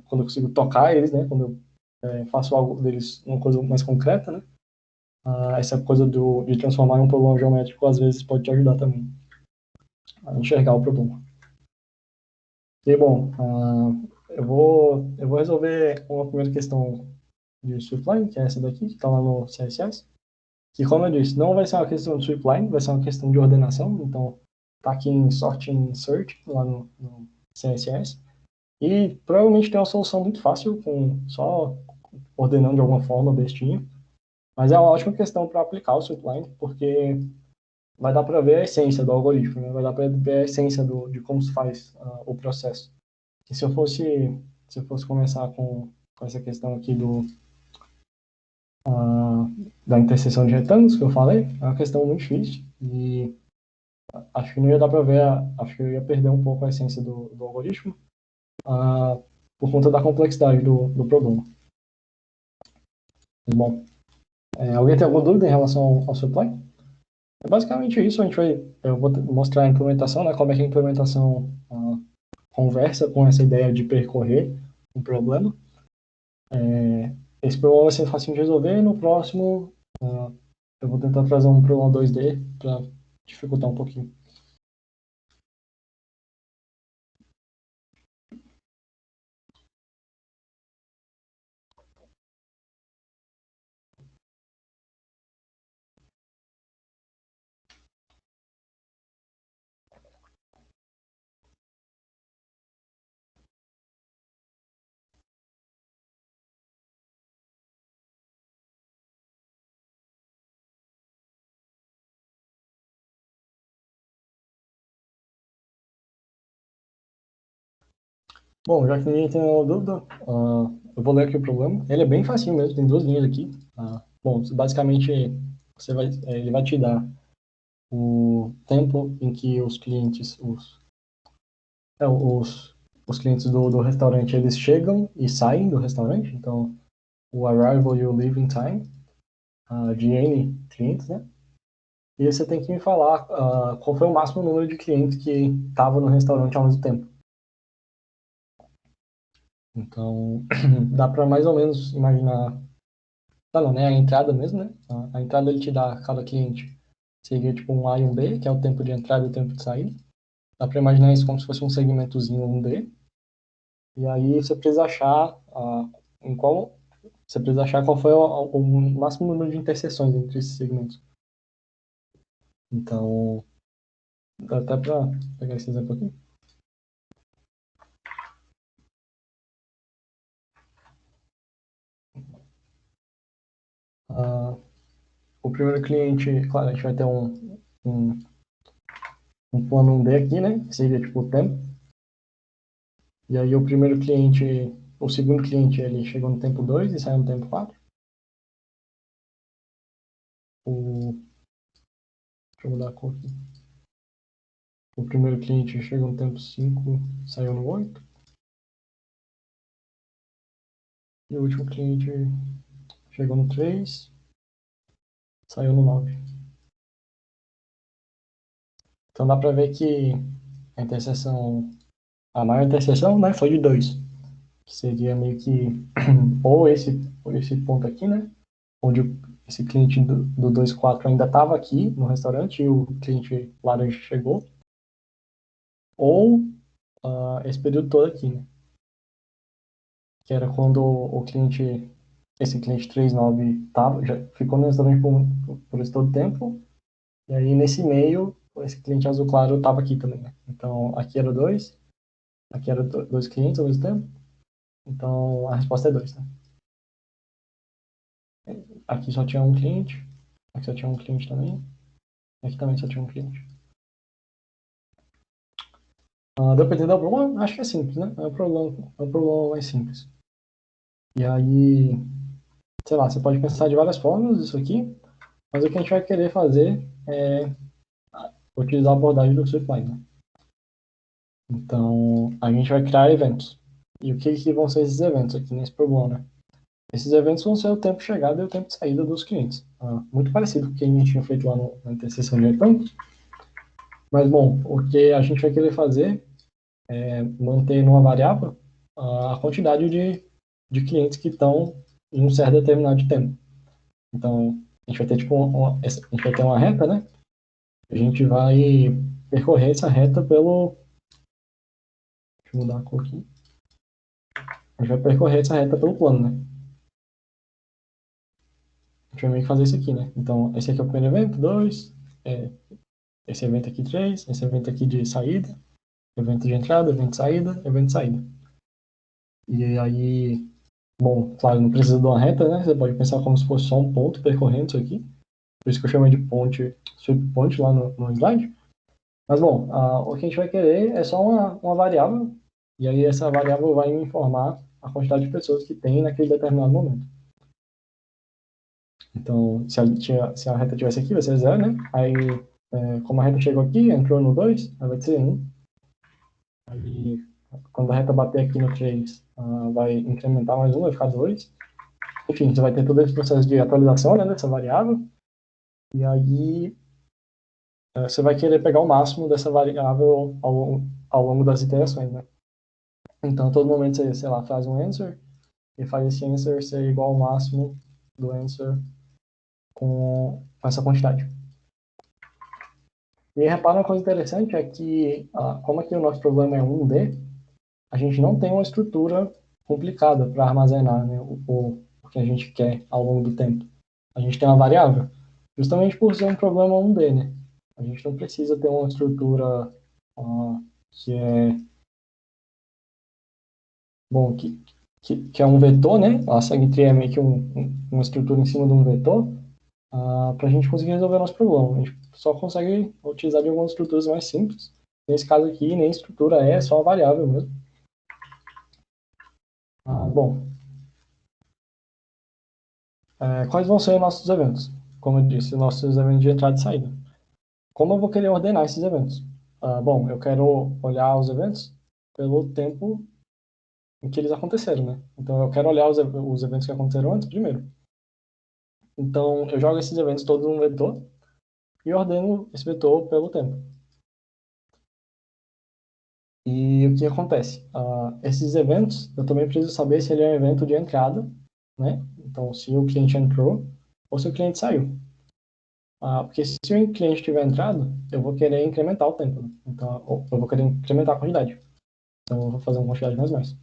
Speaker 1: quando eu consigo tocar eles, né? Quando eu faço algo deles, uma coisa mais concreta, né? Essa coisa de transformar em um problema geométrico, às vezes, pode te ajudar também a enxergar o problema. E, bom, eu vou resolver uma primeira questão de stripline, que é essa daqui, que está lá no CSS. Que, como eu disse, não vai ser uma questão de stripline, vai ser uma questão de ordenação. Então, está aqui em Sort and Search, lá no CSS. E provavelmente tem uma solução muito fácil, só ordenando de alguma forma, bestinha. Mas é uma ótima questão para aplicar o stripline, porque vai dar para ver a essência do algoritmo, né? Vai dar para ver a essência de como se faz o processo. E se eu fosse começar com essa questão aqui da interseção de retângulos que eu falei, é uma questão muito difícil e acho que não ia dar para ver, acho que eu ia perder um pouco a essência do algoritmo, por conta da complexidade do problema. Bom, alguém tem alguma dúvida em relação ao supply? É basicamente isso. Eu vou mostrar a implementação, né, como é que a implementação conversa com essa ideia de percorrer um problema. Esse problema vai ser fácil de resolver. No próximo, eu vou tentar trazer um problema 2D para dificultar um pouquinho. Bom, já que ninguém tem nenhuma dúvida, eu vou ler aqui o problema. Ele é bem facinho mesmo, tem 2 linhas aqui. Bom, basicamente, ele vai te dar o tempo em que os clientes, os clientes do restaurante, eles chegam e saem do restaurante. Então, o arrival e o leaving time de N clientes, né? E você tem que me falar qual foi o máximo número de clientes que estavam no restaurante ao mesmo tempo. Então, dá para mais ou menos imaginar. Não, né? A entrada mesmo, né? A entrada ele te dá cada cliente. Seria tipo um A e um B, que é o tempo de entrada e o tempo de saída. Dá para imaginar isso como se fosse um segmentozinho um D. E aí você precisa achar você precisa achar qual foi o máximo número de interseções entre esses segmentos. Então, dá até para pegar esse exemplo aqui. O primeiro cliente, claro, a gente vai ter um, um plano 1D aqui, né? Que seria tipo o tempo. E aí o segundo cliente, ele chegou no tempo 2 e saiu no tempo 4. Deixa eu mudar a cor aqui. O primeiro cliente chegou no tempo 5, saiu no 8. E o último cliente chegou no 3, saiu no 9. Então dá para ver que a maior interseção, né, foi de 2. Que seria meio que ou esse ponto aqui, né? Onde esse cliente do 2.4 ainda estava aqui no restaurante e o cliente laranja chegou. Ou esse período todo aqui, né? Que era quando esse cliente 3.9 já ficou no restaurante por esse todo tempo. E aí, nesse meio, esse cliente azul claro estava aqui também, né? Então, aqui era 2, aqui era 2 clientes ao mesmo tempo. Então, a resposta é 2, né? Aqui só tinha um cliente, aqui só tinha um cliente também, aqui também só tinha um cliente. Deu para entender o problema? Acho que é simples, né? É um problema mais simples. E aí, sei lá, você pode pensar de várias formas isso aqui, mas o que a gente vai querer fazer é utilizar a abordagem do Swiftline, né? Então, a gente vai criar eventos. E o que vão ser esses eventos aqui nesse problema, né? Esses eventos vão ser o tempo de chegada e o tempo de saída dos clientes. Muito parecido com o que a gente tinha feito lá na interseção de eventos. Mas, bom, o que a gente vai querer fazer é manter numa variável a quantidade de clientes que estão em um certo determinado de tempo. Então, a gente vai ter tipo a gente vai ter uma reta, né? A gente vai percorrer essa reta pelo. Deixa eu mudar a cor aqui. A gente vai percorrer essa reta pelo plano, né? A gente vai meio que fazer isso aqui, né? Então, esse aqui é o primeiro evento, 2, esse evento aqui 3, esse evento aqui de saída, evento de entrada, evento de saída, evento de saída. E aí, bom, claro, não precisa de uma reta, né? Você pode pensar como se fosse só um ponto percorrendo isso aqui. Por isso que eu chamei de ponte, subponte lá no slide. Mas, bom, o que a gente vai querer é só uma variável, e aí essa variável vai me informar a quantidade de pessoas que tem naquele determinado momento. Então, se a reta tivesse aqui, vai ser 0, né? Aí, como a reta chegou aqui, entrou no 2, aí vai ser 1. Aí, quando a reta bater aqui no 3, vai incrementar mais 1, vai ficar 2. Enfim, você vai ter todo esse processo de atualização, né, dessa variável. E aí você vai querer pegar o máximo dessa variável ao longo das iterações, né? Então, a todo momento você, sei lá, faz um answer e faz esse answer ser igual ao máximo do answer com essa quantidade. E aí, repara uma coisa interessante, é que, como aqui o nosso problema é 1D, a gente não tem uma estrutura complicada para armazenar, né, o que a gente quer ao longo do tempo. A gente tem uma variável, justamente por ser um problema 1D, né? A gente não precisa ter uma estrutura que é, bom, que é um vetor, né? A SegTree é meio que uma estrutura em cima de um vetor, para a gente conseguir resolver o nosso problema. A gente só consegue utilizar de algumas estruturas mais simples. Nesse caso aqui, nem estrutura é só uma variável mesmo. Bom, quais vão ser nossos eventos? Como eu disse, nossos eventos de entrada e saída. Como eu vou querer ordenar esses eventos? Bom, eu quero olhar os eventos pelo tempo em que eles aconteceram, né? Então, eu quero olhar os eventos que aconteceram antes primeiro. Então, eu jogo esses eventos todos num vetor e ordeno esse vetor pelo tempo. E o que acontece? Esses eventos, eu também preciso saber se ele é um evento de entrada, né? Então, se o cliente entrou ou se o cliente saiu. Porque se o cliente tiver entrado, eu vou querer incrementar o tempo, né? Então, eu vou querer incrementar a quantidade. Então, eu vou fazer uma quantidade mais menos.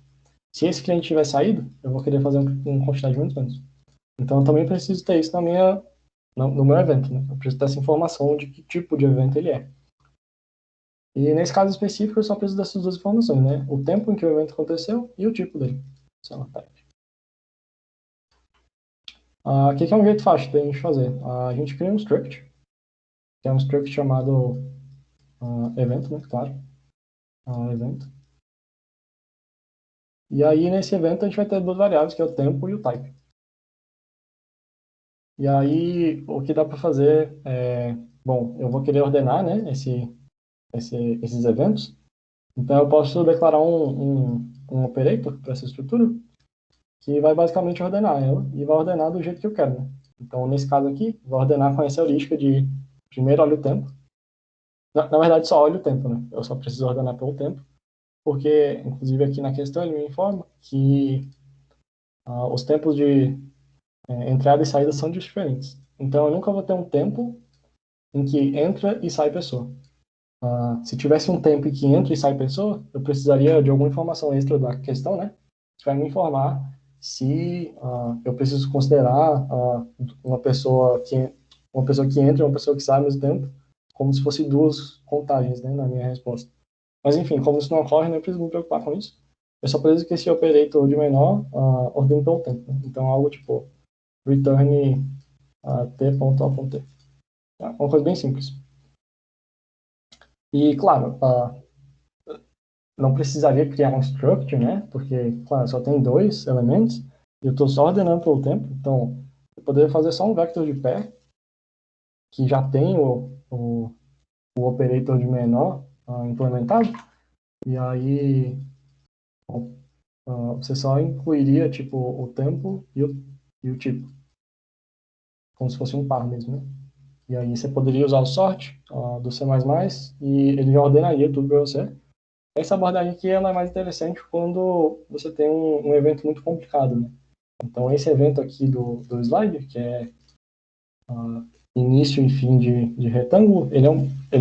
Speaker 1: Se esse cliente tiver saído, eu vou querer fazer uma quantidade menos menos. Então, eu também preciso ter isso no meu evento, né? Eu preciso ter essa informação de que tipo de evento ele é. E nesse caso específico, eu só preciso dessas duas informações, né? O tempo em que o evento aconteceu e o tipo dele. Type. O que é um jeito fácil da gente fazer? A gente cria um struct, que é um struct chamado evento, né? Claro. Evento. E aí, nesse evento, a gente vai ter duas variáveis, que é o tempo e o type. E aí, o que dá para fazer é... Bom, eu vou querer ordenar, né, esses eventos. Então, eu posso declarar um operator para essa estrutura, que vai basicamente ordenar ela, e vai ordenar do jeito que eu quero, né? Então, nesse caso aqui, vou ordenar com essa heurística de primeiro olha o tempo. Na verdade, só olha o tempo, né? Eu só preciso ordenar pelo tempo, porque, inclusive, aqui na questão ele me informa que os tempos de entrada e saída são diferentes. Então, eu nunca vou ter um tempo em que entra e sai pessoa. Se tivesse um tempo em que entra e sai pessoa, eu precisaria de alguma informação extra da questão, né? Que vai me informar se eu preciso considerar uma pessoa que entra e uma pessoa que sai ao mesmo tempo, como se fosse duas contagens, né, na minha resposta. Mas enfim, como isso não ocorre, não preciso me preocupar com isso. Eu só preciso que esse operator de menor ordene pelo tempo, né? Então, algo tipo return t.a.t. Uma coisa bem simples. E, claro, não precisaria criar um struct, né? Porque, claro, só tem dois elementos e eu estou só ordenando pelo tempo. Então, eu poderia fazer só um vector de pair que já tem o operator de menor implementado. E aí, você só incluiria, tipo, o tempo e o tipo. Como se fosse um par mesmo, né? E aí você poderia usar o sort do C++ e ele já ordenaria tudo para você. Essa abordagem aqui ela é mais interessante quando você tem um evento muito complicado, né? Então, esse evento aqui do slide, que é início e fim de retângulo, ele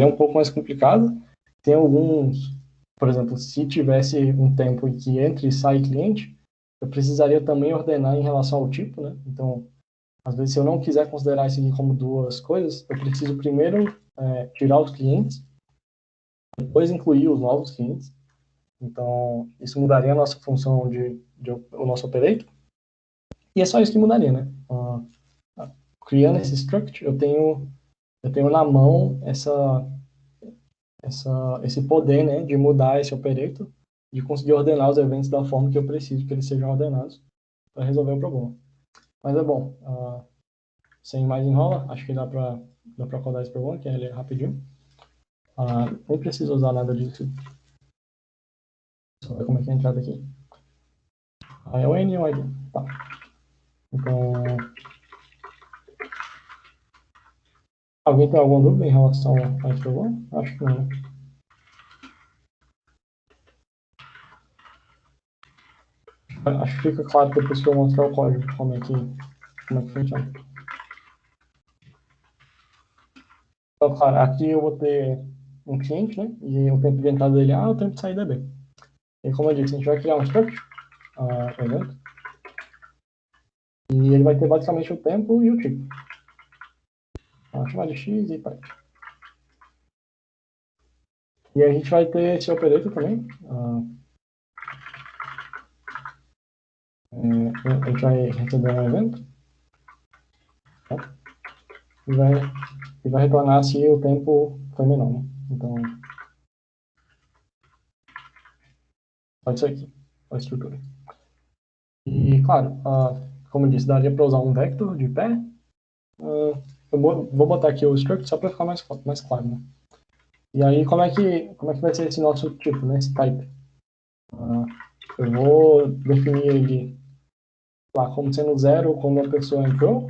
Speaker 1: é um pouco mais complicado. Tem alguns, por exemplo, se tivesse um tempo em que entra e sai cliente, eu precisaria também ordenar em relação ao tipo, né? Então, às vezes, se eu não quiser considerar isso aqui como duas coisas, eu preciso primeiro tirar os clientes, depois incluir os novos clientes. Então, isso mudaria a nossa função o nosso operator. E é só isso que mudaria, né? Criando esse struct, eu tenho na mão esse poder, né, de mudar esse operator, de conseguir ordenar os eventos da forma que eu preciso que eles sejam ordenados para resolver o problema. Mas é bom. Sem mais enrola, acho que dá para acordar esse problema, que ele é rapidinho. Nem preciso usar nada disso. Só ver como é que é a entrada aqui. É o N e o ID. Tá. Então, alguém tem alguma dúvida em relação a esse problema? Acho que não, né? Acho que fica claro depois que eu mostrar o código, como é que funciona. Então, claro, aqui eu vou ter um cliente, né? E o tempo de entrada dele é A, o tempo de saída é B. E como eu disse, a gente vai criar um struct, evento, e ele vai ter basicamente o tempo e o tipo. Chamar de x e pai. E a gente vai ter esse operator também. A gente vai receber um evento, tá? e, vai, e vai retornar se o tempo foi menor, né? Então, pode ser aqui, a estrutura. E, claro, como eu disse, daria para usar um vector de pé. Eu vou botar aqui o struct só para ficar mais claro, né? E aí, como é que vai ser esse nosso tipo, né? Esse type? Eu vou definir ele lá como sendo zero quando a pessoa entrou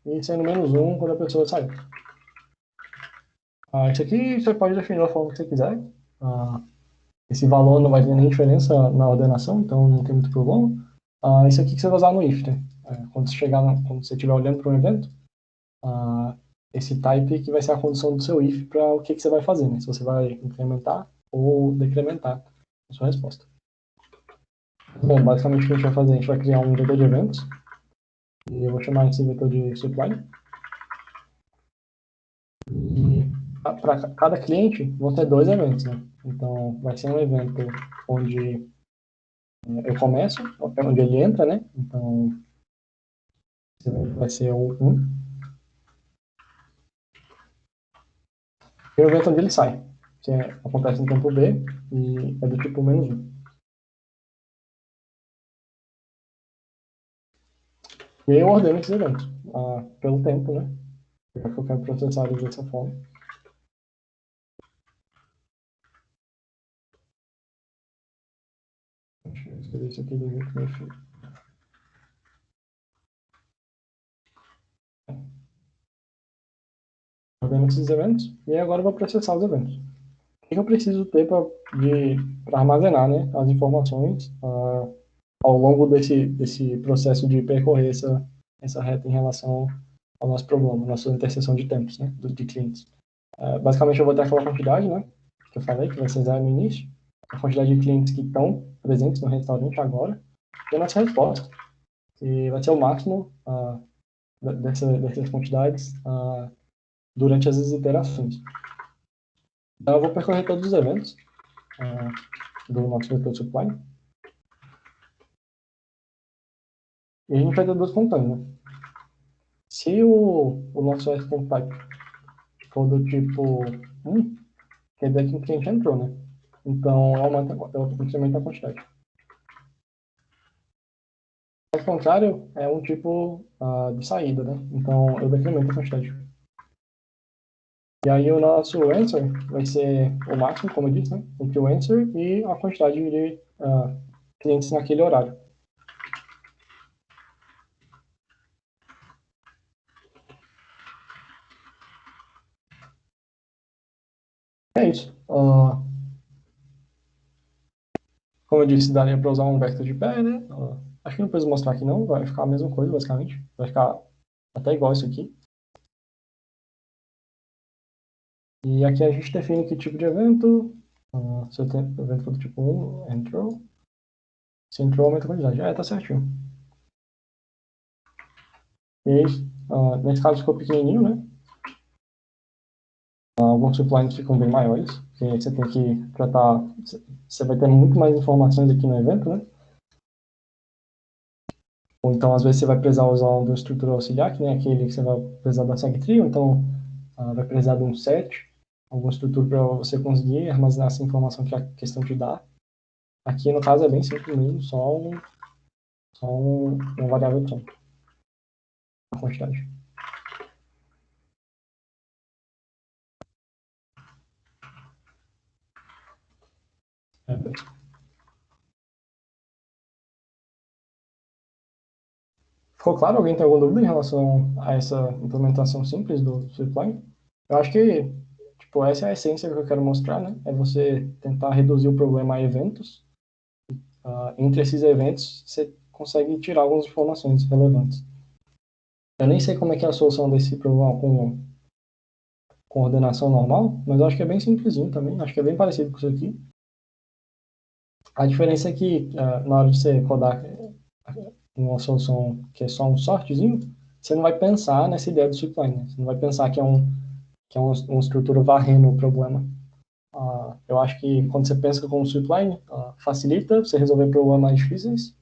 Speaker 1: e sendo -1 quando a pessoa saiu. Isso aqui você pode definir da forma que você quiser. Ah, esse valor não vai ter nem diferença na ordenação, então não tem muito problema. Isso aqui que você vai usar no if, né? Quando você estiver olhando para um evento, ah, esse type que vai ser a condição do seu if para o que você vai fazer, né? Se você vai incrementar ou decrementar a sua resposta. Bom, basicamente o que a gente vai fazer, a gente vai criar um vetor de eventos, e eu vou chamar esse vetor de supply. E para cada cliente vão ter dois eventos, né? Então, vai ser um evento onde eu começo, onde ele entra, né? Então, esse evento vai ser o 1. E o evento onde ele sai, que acontece no tempo B e é do tipo -1. E aí eu ordeno esses eventos pelo tempo, né? Já que eu quero processar eles dessa forma. Deixa eu escrever isso aqui do jeito que eu fiz. Ordeno esses eventos e aí agora eu vou processar os eventos. O que eu preciso ter para armazenar, né, as informações ao longo desse processo de percorrer essa reta em relação ao nosso problema, nossa interseção de tempos, né, de clientes. Basicamente, eu vou ter aquela quantidade, né, que eu falei, que vai ser zero no início, a quantidade de clientes que estão presentes no restaurante agora, e a nossa resposta, que vai ser o máximo dessas quantidades durante as iterações. Então, eu vou percorrer todos os eventos do nosso vetor supply, e a gente vai ter duas contas, né? Se o nosso S.type for do tipo 1, quer dizer que o cliente entrou, né? Então, eu incremento a quantidade. Ao contrário, é um tipo de saída, né? Então, eu decremento a quantidade. E aí, o nosso answer vai ser o máximo, como eu disse, né? Entre o answer e a quantidade de clientes naquele horário. É isso. Como eu disse, daria para usar um vector de pé, né? Acho que não preciso mostrar aqui não, vai ficar a mesma coisa, basicamente. Vai ficar até igual isso aqui. E aqui a gente define que tipo de evento. Se eu tenho evento for do tipo 1, entrou. Se entrou, aumenta a quantidade. Tá certinho. E aí, nesse caso ficou pequenininho, né? Alguns sublines ficam bem maiores, porque você tem que tratar. Você vai ter muito mais informações aqui no evento, né? Ou então, às vezes, você vai precisar usar uma estrutura auxiliar, que nem aquele que você vai precisar da segtree, ou então vai precisar de um set, alguma estrutura para você conseguir armazenar essa informação que a questão te dá. Aqui, no caso, é bem simples mesmo, só uma variável de tempo, a quantidade. É, Ficou claro? Alguém tem alguma dúvida em relação a essa implementação simples do Swiftline? Eu acho que, tipo, essa é a essência que eu quero mostrar, né? É você tentar reduzir o problema a eventos. Entre esses eventos, você consegue tirar algumas informações relevantes. Eu nem sei como é que é a solução desse problema com coordenação normal, mas eu acho que é bem simplesinho também. Acho que é bem parecido com isso aqui. A diferença é que, na hora de você codar uma solução que é só um sortezinho, você não vai pensar nessa ideia do Swiftline, né? Você não vai pensar que é uma estrutura varrendo o problema. Eu acho que quando você pensa como Swiftline, facilita você resolver problemas mais difíceis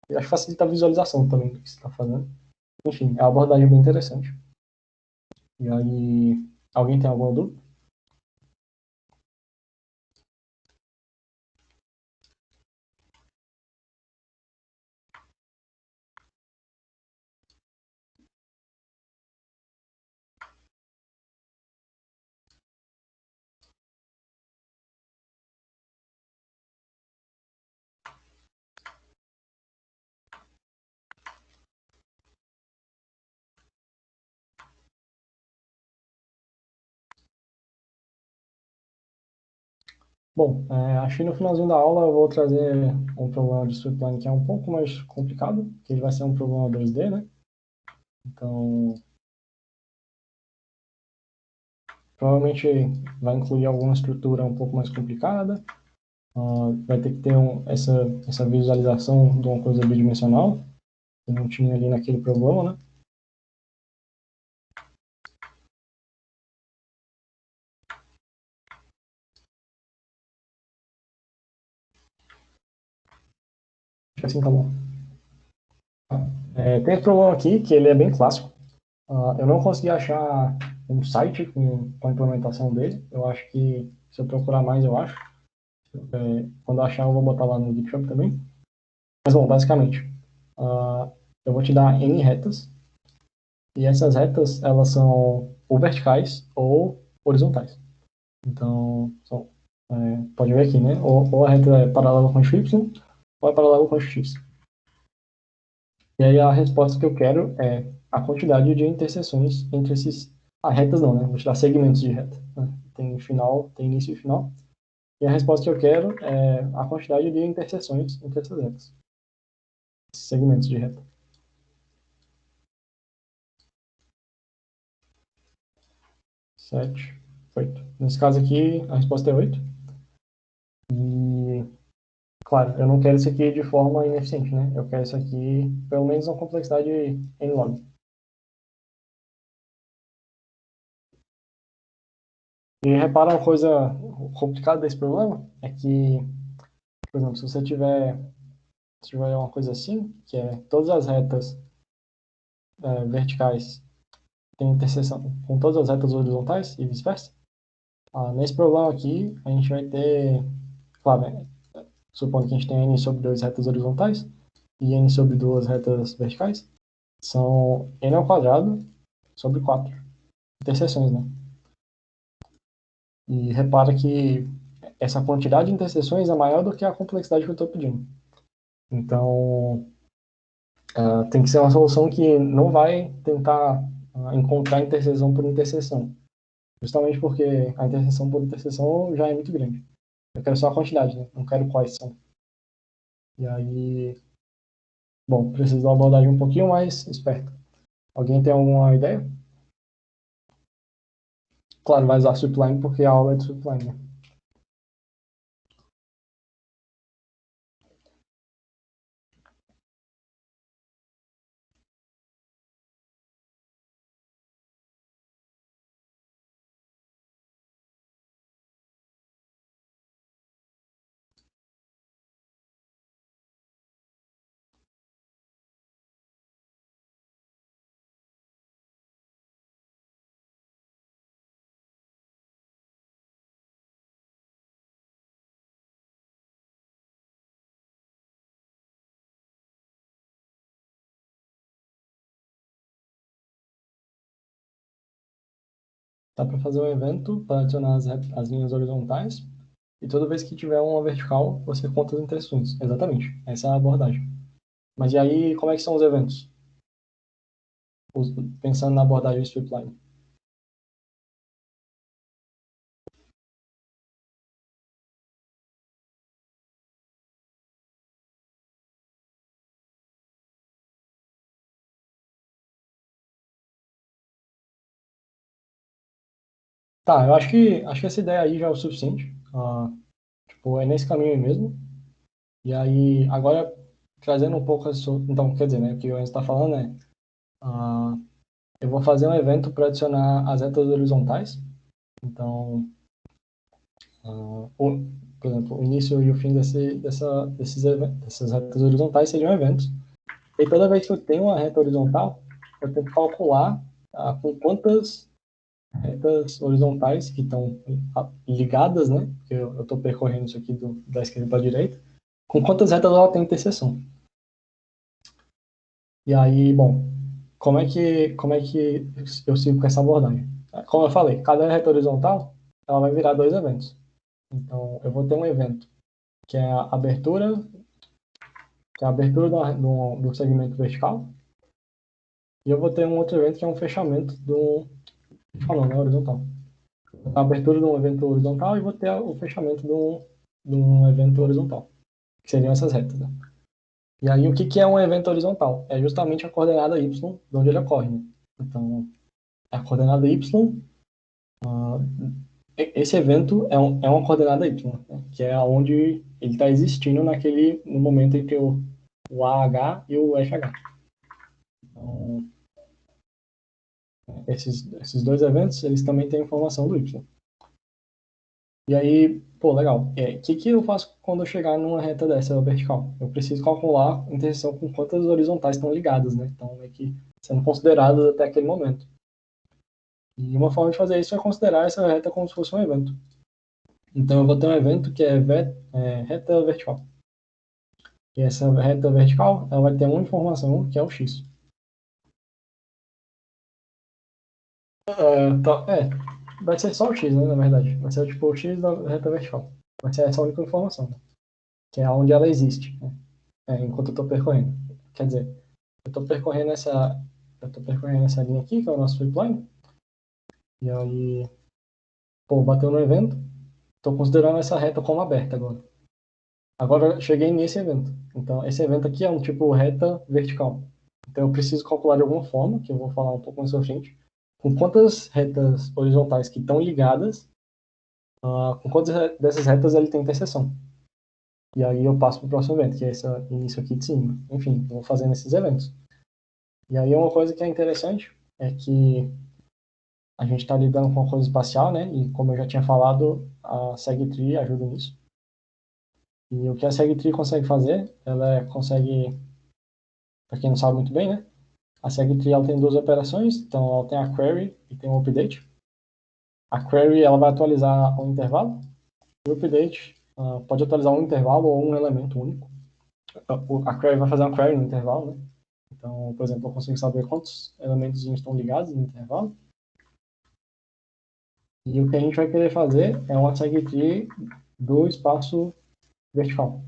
Speaker 1: e acho que facilita a visualização também do que você está fazendo. Enfim, é uma abordagem bem interessante. E aí, alguém tem alguma dúvida? Bom, acho que no finalzinho da aula eu vou trazer um problema de Swiftline que é um pouco mais complicado, que ele vai ser um problema 2D, né? Então, provavelmente vai incluir alguma estrutura um pouco mais complicada, vai ter que ter essa visualização de uma coisa bidimensional, que não tinha ali naquele problema, né? Acho que assim tá bom. Tem esse problema aqui, que ele é bem clássico. Eu não consegui achar um site com a implementação dele. Eu acho que, se eu procurar mais, eu acho. Quando eu achar, eu vou botar lá no GitHub também. Mas, bom, basicamente, eu vou te dar N retas, e essas retas, elas são ou verticais ou horizontais. Então, pode ver aqui, né? Ou a reta é paralela com eixo Y, ou é paralela com eixo X. E aí a resposta que eu quero é a quantidade de interseções entre esses... retas não, né? Vou te dar segmentos de reta, né? Tem final, tem início e final. E a resposta que eu quero é a quantidade de interseções entre essas retas. Esses segmentos de reta. 7, 8. Nesse caso aqui, a resposta é 8. E, claro, eu não quero isso aqui de forma ineficiente, né? Eu quero isso aqui, pelo menos, uma complexidade n log. E repara uma coisa complicada desse problema, é que, por exemplo, se tiver uma coisa assim, que é todas as retas verticais têm interseção com todas as retas horizontais e vice-versa, nesse problema aqui, a gente vai ter, claro, né, supondo que a gente tem n sobre 2 retas horizontais e n sobre 2 retas verticais, são n ao quadrado sobre 4 interseções, né? E repara que essa quantidade de interseções é maior do que a complexidade que eu estou pedindo. Então, tem que ser uma solução que não vai tentar encontrar interseção por interseção. Justamente porque a interseção por interseção já é muito grande. Eu quero só a quantidade, né? Não quero quais são. E aí, bom, preciso de uma abordagem um pouquinho mais esperta. Alguém tem alguma ideia? Claro, vai usar Swiftline porque a aula é de Swiftline, né? Dá para fazer um evento para adicionar as linhas horizontais e toda vez que tiver uma vertical, você conta as interseções. Exatamente, essa é a abordagem. Mas e aí, como é que são os eventos? pensando na abordagem stripline. Tá, eu acho que essa ideia aí já é o suficiente. Tipo, é nesse caminho aí mesmo. E aí, agora, trazendo um pouco então, quer dizer, né, o que o Enzo está falando é, ah, eu vou fazer um evento para adicionar as retas horizontais. Então, por exemplo, o início e o fim dessas retas horizontais seriam eventos. E toda vez que eu tenho uma reta horizontal, eu tenho que calcular com quantas retas horizontais que estão ligadas, né? Porque eu estou percorrendo isso aqui da esquerda para a direita. Com quantas retas ela tem interseção. E aí, bom, como é que eu sigo com essa abordagem? Como eu falei, cada reta horizontal, ela vai virar dois eventos. Então, eu vou ter um evento que é a abertura, do segmento vertical, e eu vou ter um outro evento que é um fechamento não, não é horizontal. A abertura de um evento horizontal e vou ter o fechamento de um evento horizontal, que seriam essas retas, né? E aí, o que é um evento horizontal? É justamente a coordenada y de onde ele ocorre, né? Então, a coordenada y, esse evento é uma coordenada y, né? Que é onde ele está existindo no momento entre o AH e o FH. Então, esses dois eventos, eles também têm informação do y. E aí, pô, legal. O que eu faço quando eu chegar numa reta dessa vertical? Eu preciso calcular a interseção com quantas horizontais estão ligadas, né? Então, é que sendo consideradas até aquele momento. E uma forma de fazer isso é considerar essa reta como se fosse um evento. Então, eu vou ter um evento que é reta vertical. E essa reta vertical, ela vai ter uma informação que é o x. Vai ser só o x, né, na verdade. Vai ser tipo o x da reta vertical. Vai ser essa única informação, né? Que é onde ela existe, né? Enquanto eu estou percorrendo. Quer dizer, eu tô percorrendo essa linha aqui, que é o nosso pipeline. E aí, pô, bateu no evento. Estou considerando essa reta como aberta agora. Agora eu cheguei nesse evento. Então, esse evento aqui é um tipo reta vertical. Então, eu preciso calcular de alguma forma, que eu vou falar um pouco mais à frente, com quantas retas horizontais que estão ligadas, com quantas dessas retas ele tem interseção. E aí eu passo para o próximo evento, que é esse início aqui de cima. Enfim, eu vou fazendo esses eventos. E aí uma coisa que é interessante é que a gente está lidando com uma coisa espacial, né? E como eu já tinha falado, a SegTree ajuda nisso. E o que a SegTree consegue fazer, ela consegue, para quem não sabe muito bem, né? A SegTree ela tem duas operações, então ela tem a query e tem o update. A query ela vai atualizar um intervalo, e o update pode atualizar um intervalo ou um elemento único. A query vai fazer uma query no intervalo, né? Então, por exemplo, eu consigo saber quantos elementos estão ligados no intervalo. E o que a gente vai querer fazer é uma SegTree do espaço vertical.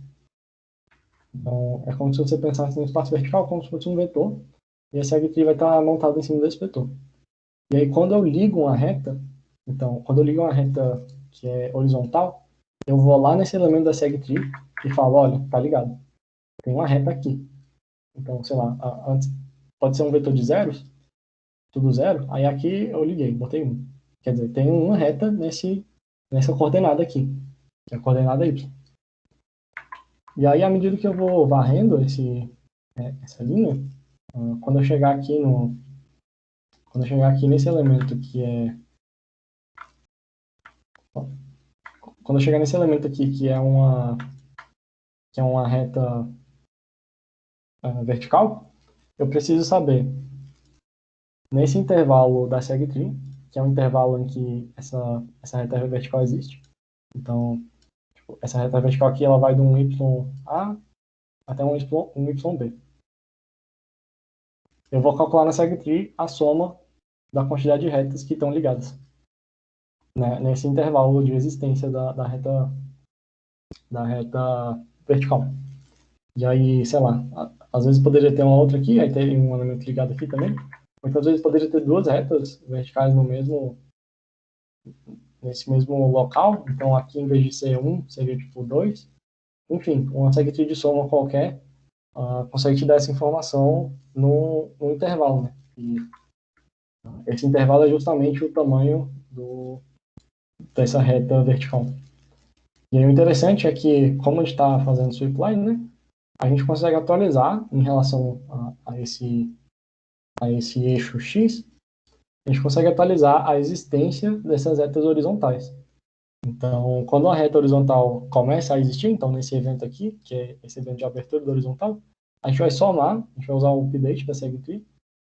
Speaker 1: Então, é como se você pensasse no espaço vertical como se fosse um vetor, e a SegTree vai estar montada em cima desse vetor. E aí, quando eu ligo uma reta, então, quando eu ligo uma reta que é horizontal, eu vou lá nesse elemento da SegTree e falo, olha, tá ligado, tem uma reta aqui. Então, sei lá, antes pode ser um vetor de zeros, tudo zero, aí aqui eu liguei, botei 1. Quer dizer, tem uma reta nessa coordenada aqui, que é a coordenada y. E aí, à medida que eu vou varrendo essa linha, quando eu chegar aqui nesse elemento que é, quando eu chegar nesse elemento aqui que é uma reta vertical, eu preciso saber nesse intervalo da SegTree, que é um intervalo em que essa reta vertical existe. Então, tipo, essa reta vertical aqui ela vai de um YA até um YB. Eu vou calcular na SegTree a soma da quantidade de retas que estão ligadas, né, nesse intervalo de existência da reta vertical. E aí, sei lá, às vezes poderia ter uma outra aqui, aí teria um elemento ligado aqui também. Muitas vezes poderia ter duas retas verticais nesse mesmo local. Então, aqui, em vez de ser um, seria tipo dois. Enfim, uma sequência de soma qualquer consegue te dar essa informação no intervalo, né? E esse intervalo é justamente o tamanho dessa reta vertical. E aí, o interessante é que, como a gente está fazendo sweep line, né, a gente consegue atualizar em relação a esse eixo X, a gente consegue atualizar a existência dessas retas horizontais. Então, quando a reta horizontal começa a existir, então nesse evento aqui, que é esse evento de abertura do horizontal, a gente vai somar, a gente vai usar o update da segtree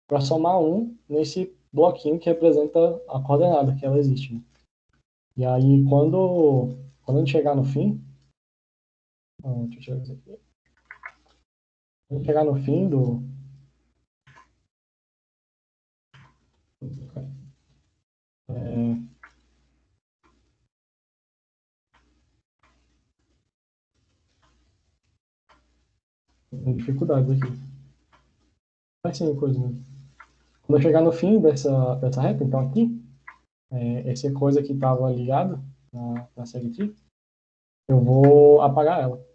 Speaker 1: para somar um nesse bloquinho que representa a coordenada que ela existe. Né? E aí, quando a gente chegar no fim, deixa eu ver aqui. Quando a gente chegar no fim é, tem dificuldades aqui. Vai ser coisa mesmo. Quando eu chegar no fim dessa reta, então aqui, essa coisa que estava ligada na segtree, eu vou apagar ela.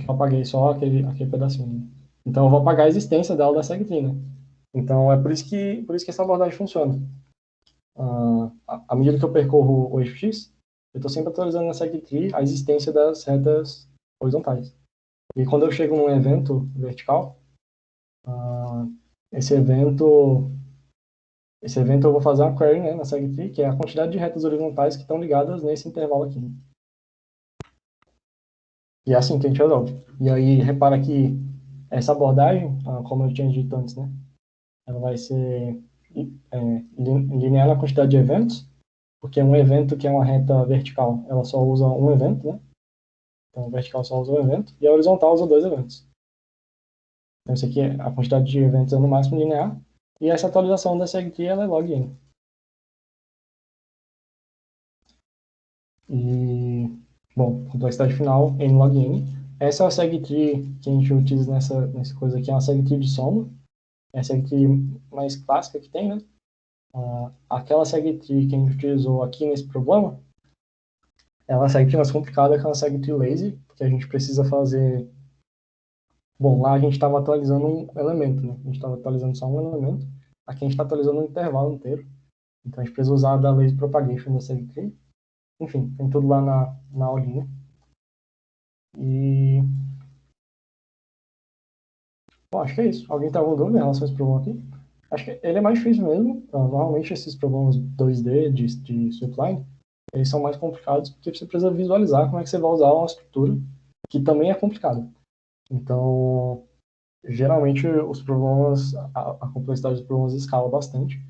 Speaker 1: Eu apaguei só aquele pedacinho. Né? Então eu vou apagar a existência dela da segtree, né? Então é por isso que essa abordagem funciona. À medida que eu percorro o eixo X, eu estou sempre atualizando na segtree a existência das retas horizontais. E quando eu chego num evento vertical, uh, esse evento esse evento eu vou fazer uma query, né, na segtree, que é a quantidade de retas horizontais que estão ligadas nesse intervalo aqui. E é assim que a gente resolve. E aí, repara que essa abordagem, como eu tinha dito antes, né, ela vai ser linear na quantidade de eventos, porque um evento que é uma reta vertical, ela só usa um evento, né? Então, a vertical só usa um evento, e a horizontal usa dois eventos. Então, isso aqui, a quantidade de eventos é no máximo linear, e essa atualização dessa aqui, ela é log n. E, bom, complexidade final, n log n. Essa é a segtree que a gente utiliza nessa coisa aqui, é uma segtree de soma. É a segtree mais clássica que tem, né? Aquela segtree que a gente utilizou aqui nesse problema, ela é uma segtree mais complicada que é uma segtree lazy, porque a gente precisa fazer... Bom, lá a gente estava atualizando um elemento, né? A gente estava atualizando só um elemento. Aqui a gente está atualizando um intervalo inteiro. Então a gente precisa usar da lazy propagation da segtree. Enfim, tem tudo lá na aulinha. E... Bom, acho que é isso. Alguém tem alguma dúvida em relação a esse problema aqui? Acho que ele é mais difícil mesmo. Normalmente esses problemas 2D de Swiftline, eles são mais complicados porque você precisa visualizar como é que você vai usar uma estrutura que também é complicada. Então, geralmente os problemas, a complexidade dos problemas escala bastante.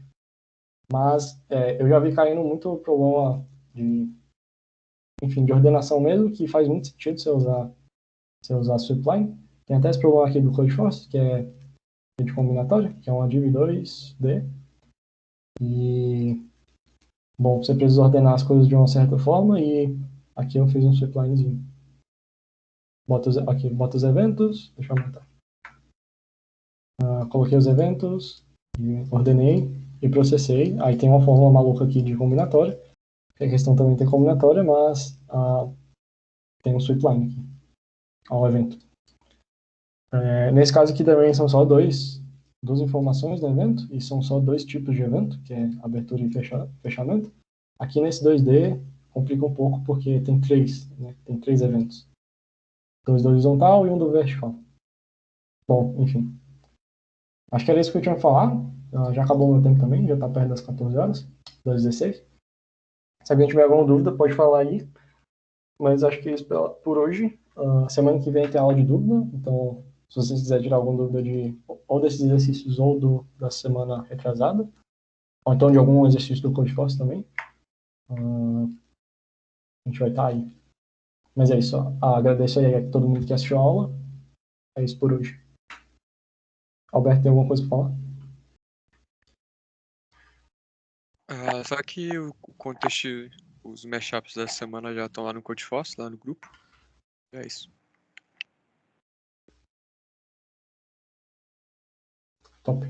Speaker 1: Mas eu já vi caindo muito problema enfim, de ordenação mesmo, que faz muito sentido você usar Swiftline. Tem até esse problema aqui do CodeForce, que é de combinatória, que é uma div 2D. E, bom, você precisa ordenar as coisas de uma certa forma e aqui eu fiz um Swiftlinezinho. Aqui, bota os eventos, deixa eu aumentar. Coloquei os eventos, ordenei e processei. Aí tem uma fórmula maluca aqui de combinatória. A questão também tem combinatória, mas tem um Swiftline aqui, ao evento. Nesse caso aqui também são só duas informações do evento, e são só dois tipos de evento, que é abertura e fechamento. Aqui nesse 2D complica um pouco porque tem três, né? Tem três eventos. Dois do horizontal e um do vertical. Bom, enfim. Acho que era isso que eu tinha que falar. Já acabou o meu tempo também, já está perto das 14 horas, das 16. Se alguém tiver alguma dúvida, pode falar aí. Mas acho que é isso por hoje. Semana que vem tem aula de dúvida, então se você quiser tirar alguma dúvida ou desses exercícios ou da semana retrasada, ou então de algum exercício do CodeForce também, a gente vai estar aí. Mas é isso. Agradeço aí a todo mundo que assistiu a aula. É isso por hoje. Alberto, tem alguma coisa para falar?
Speaker 2: Só que o contexto Os mashups dessa semana já estão lá no CodeFoss, lá no grupo. É isso.
Speaker 1: Top.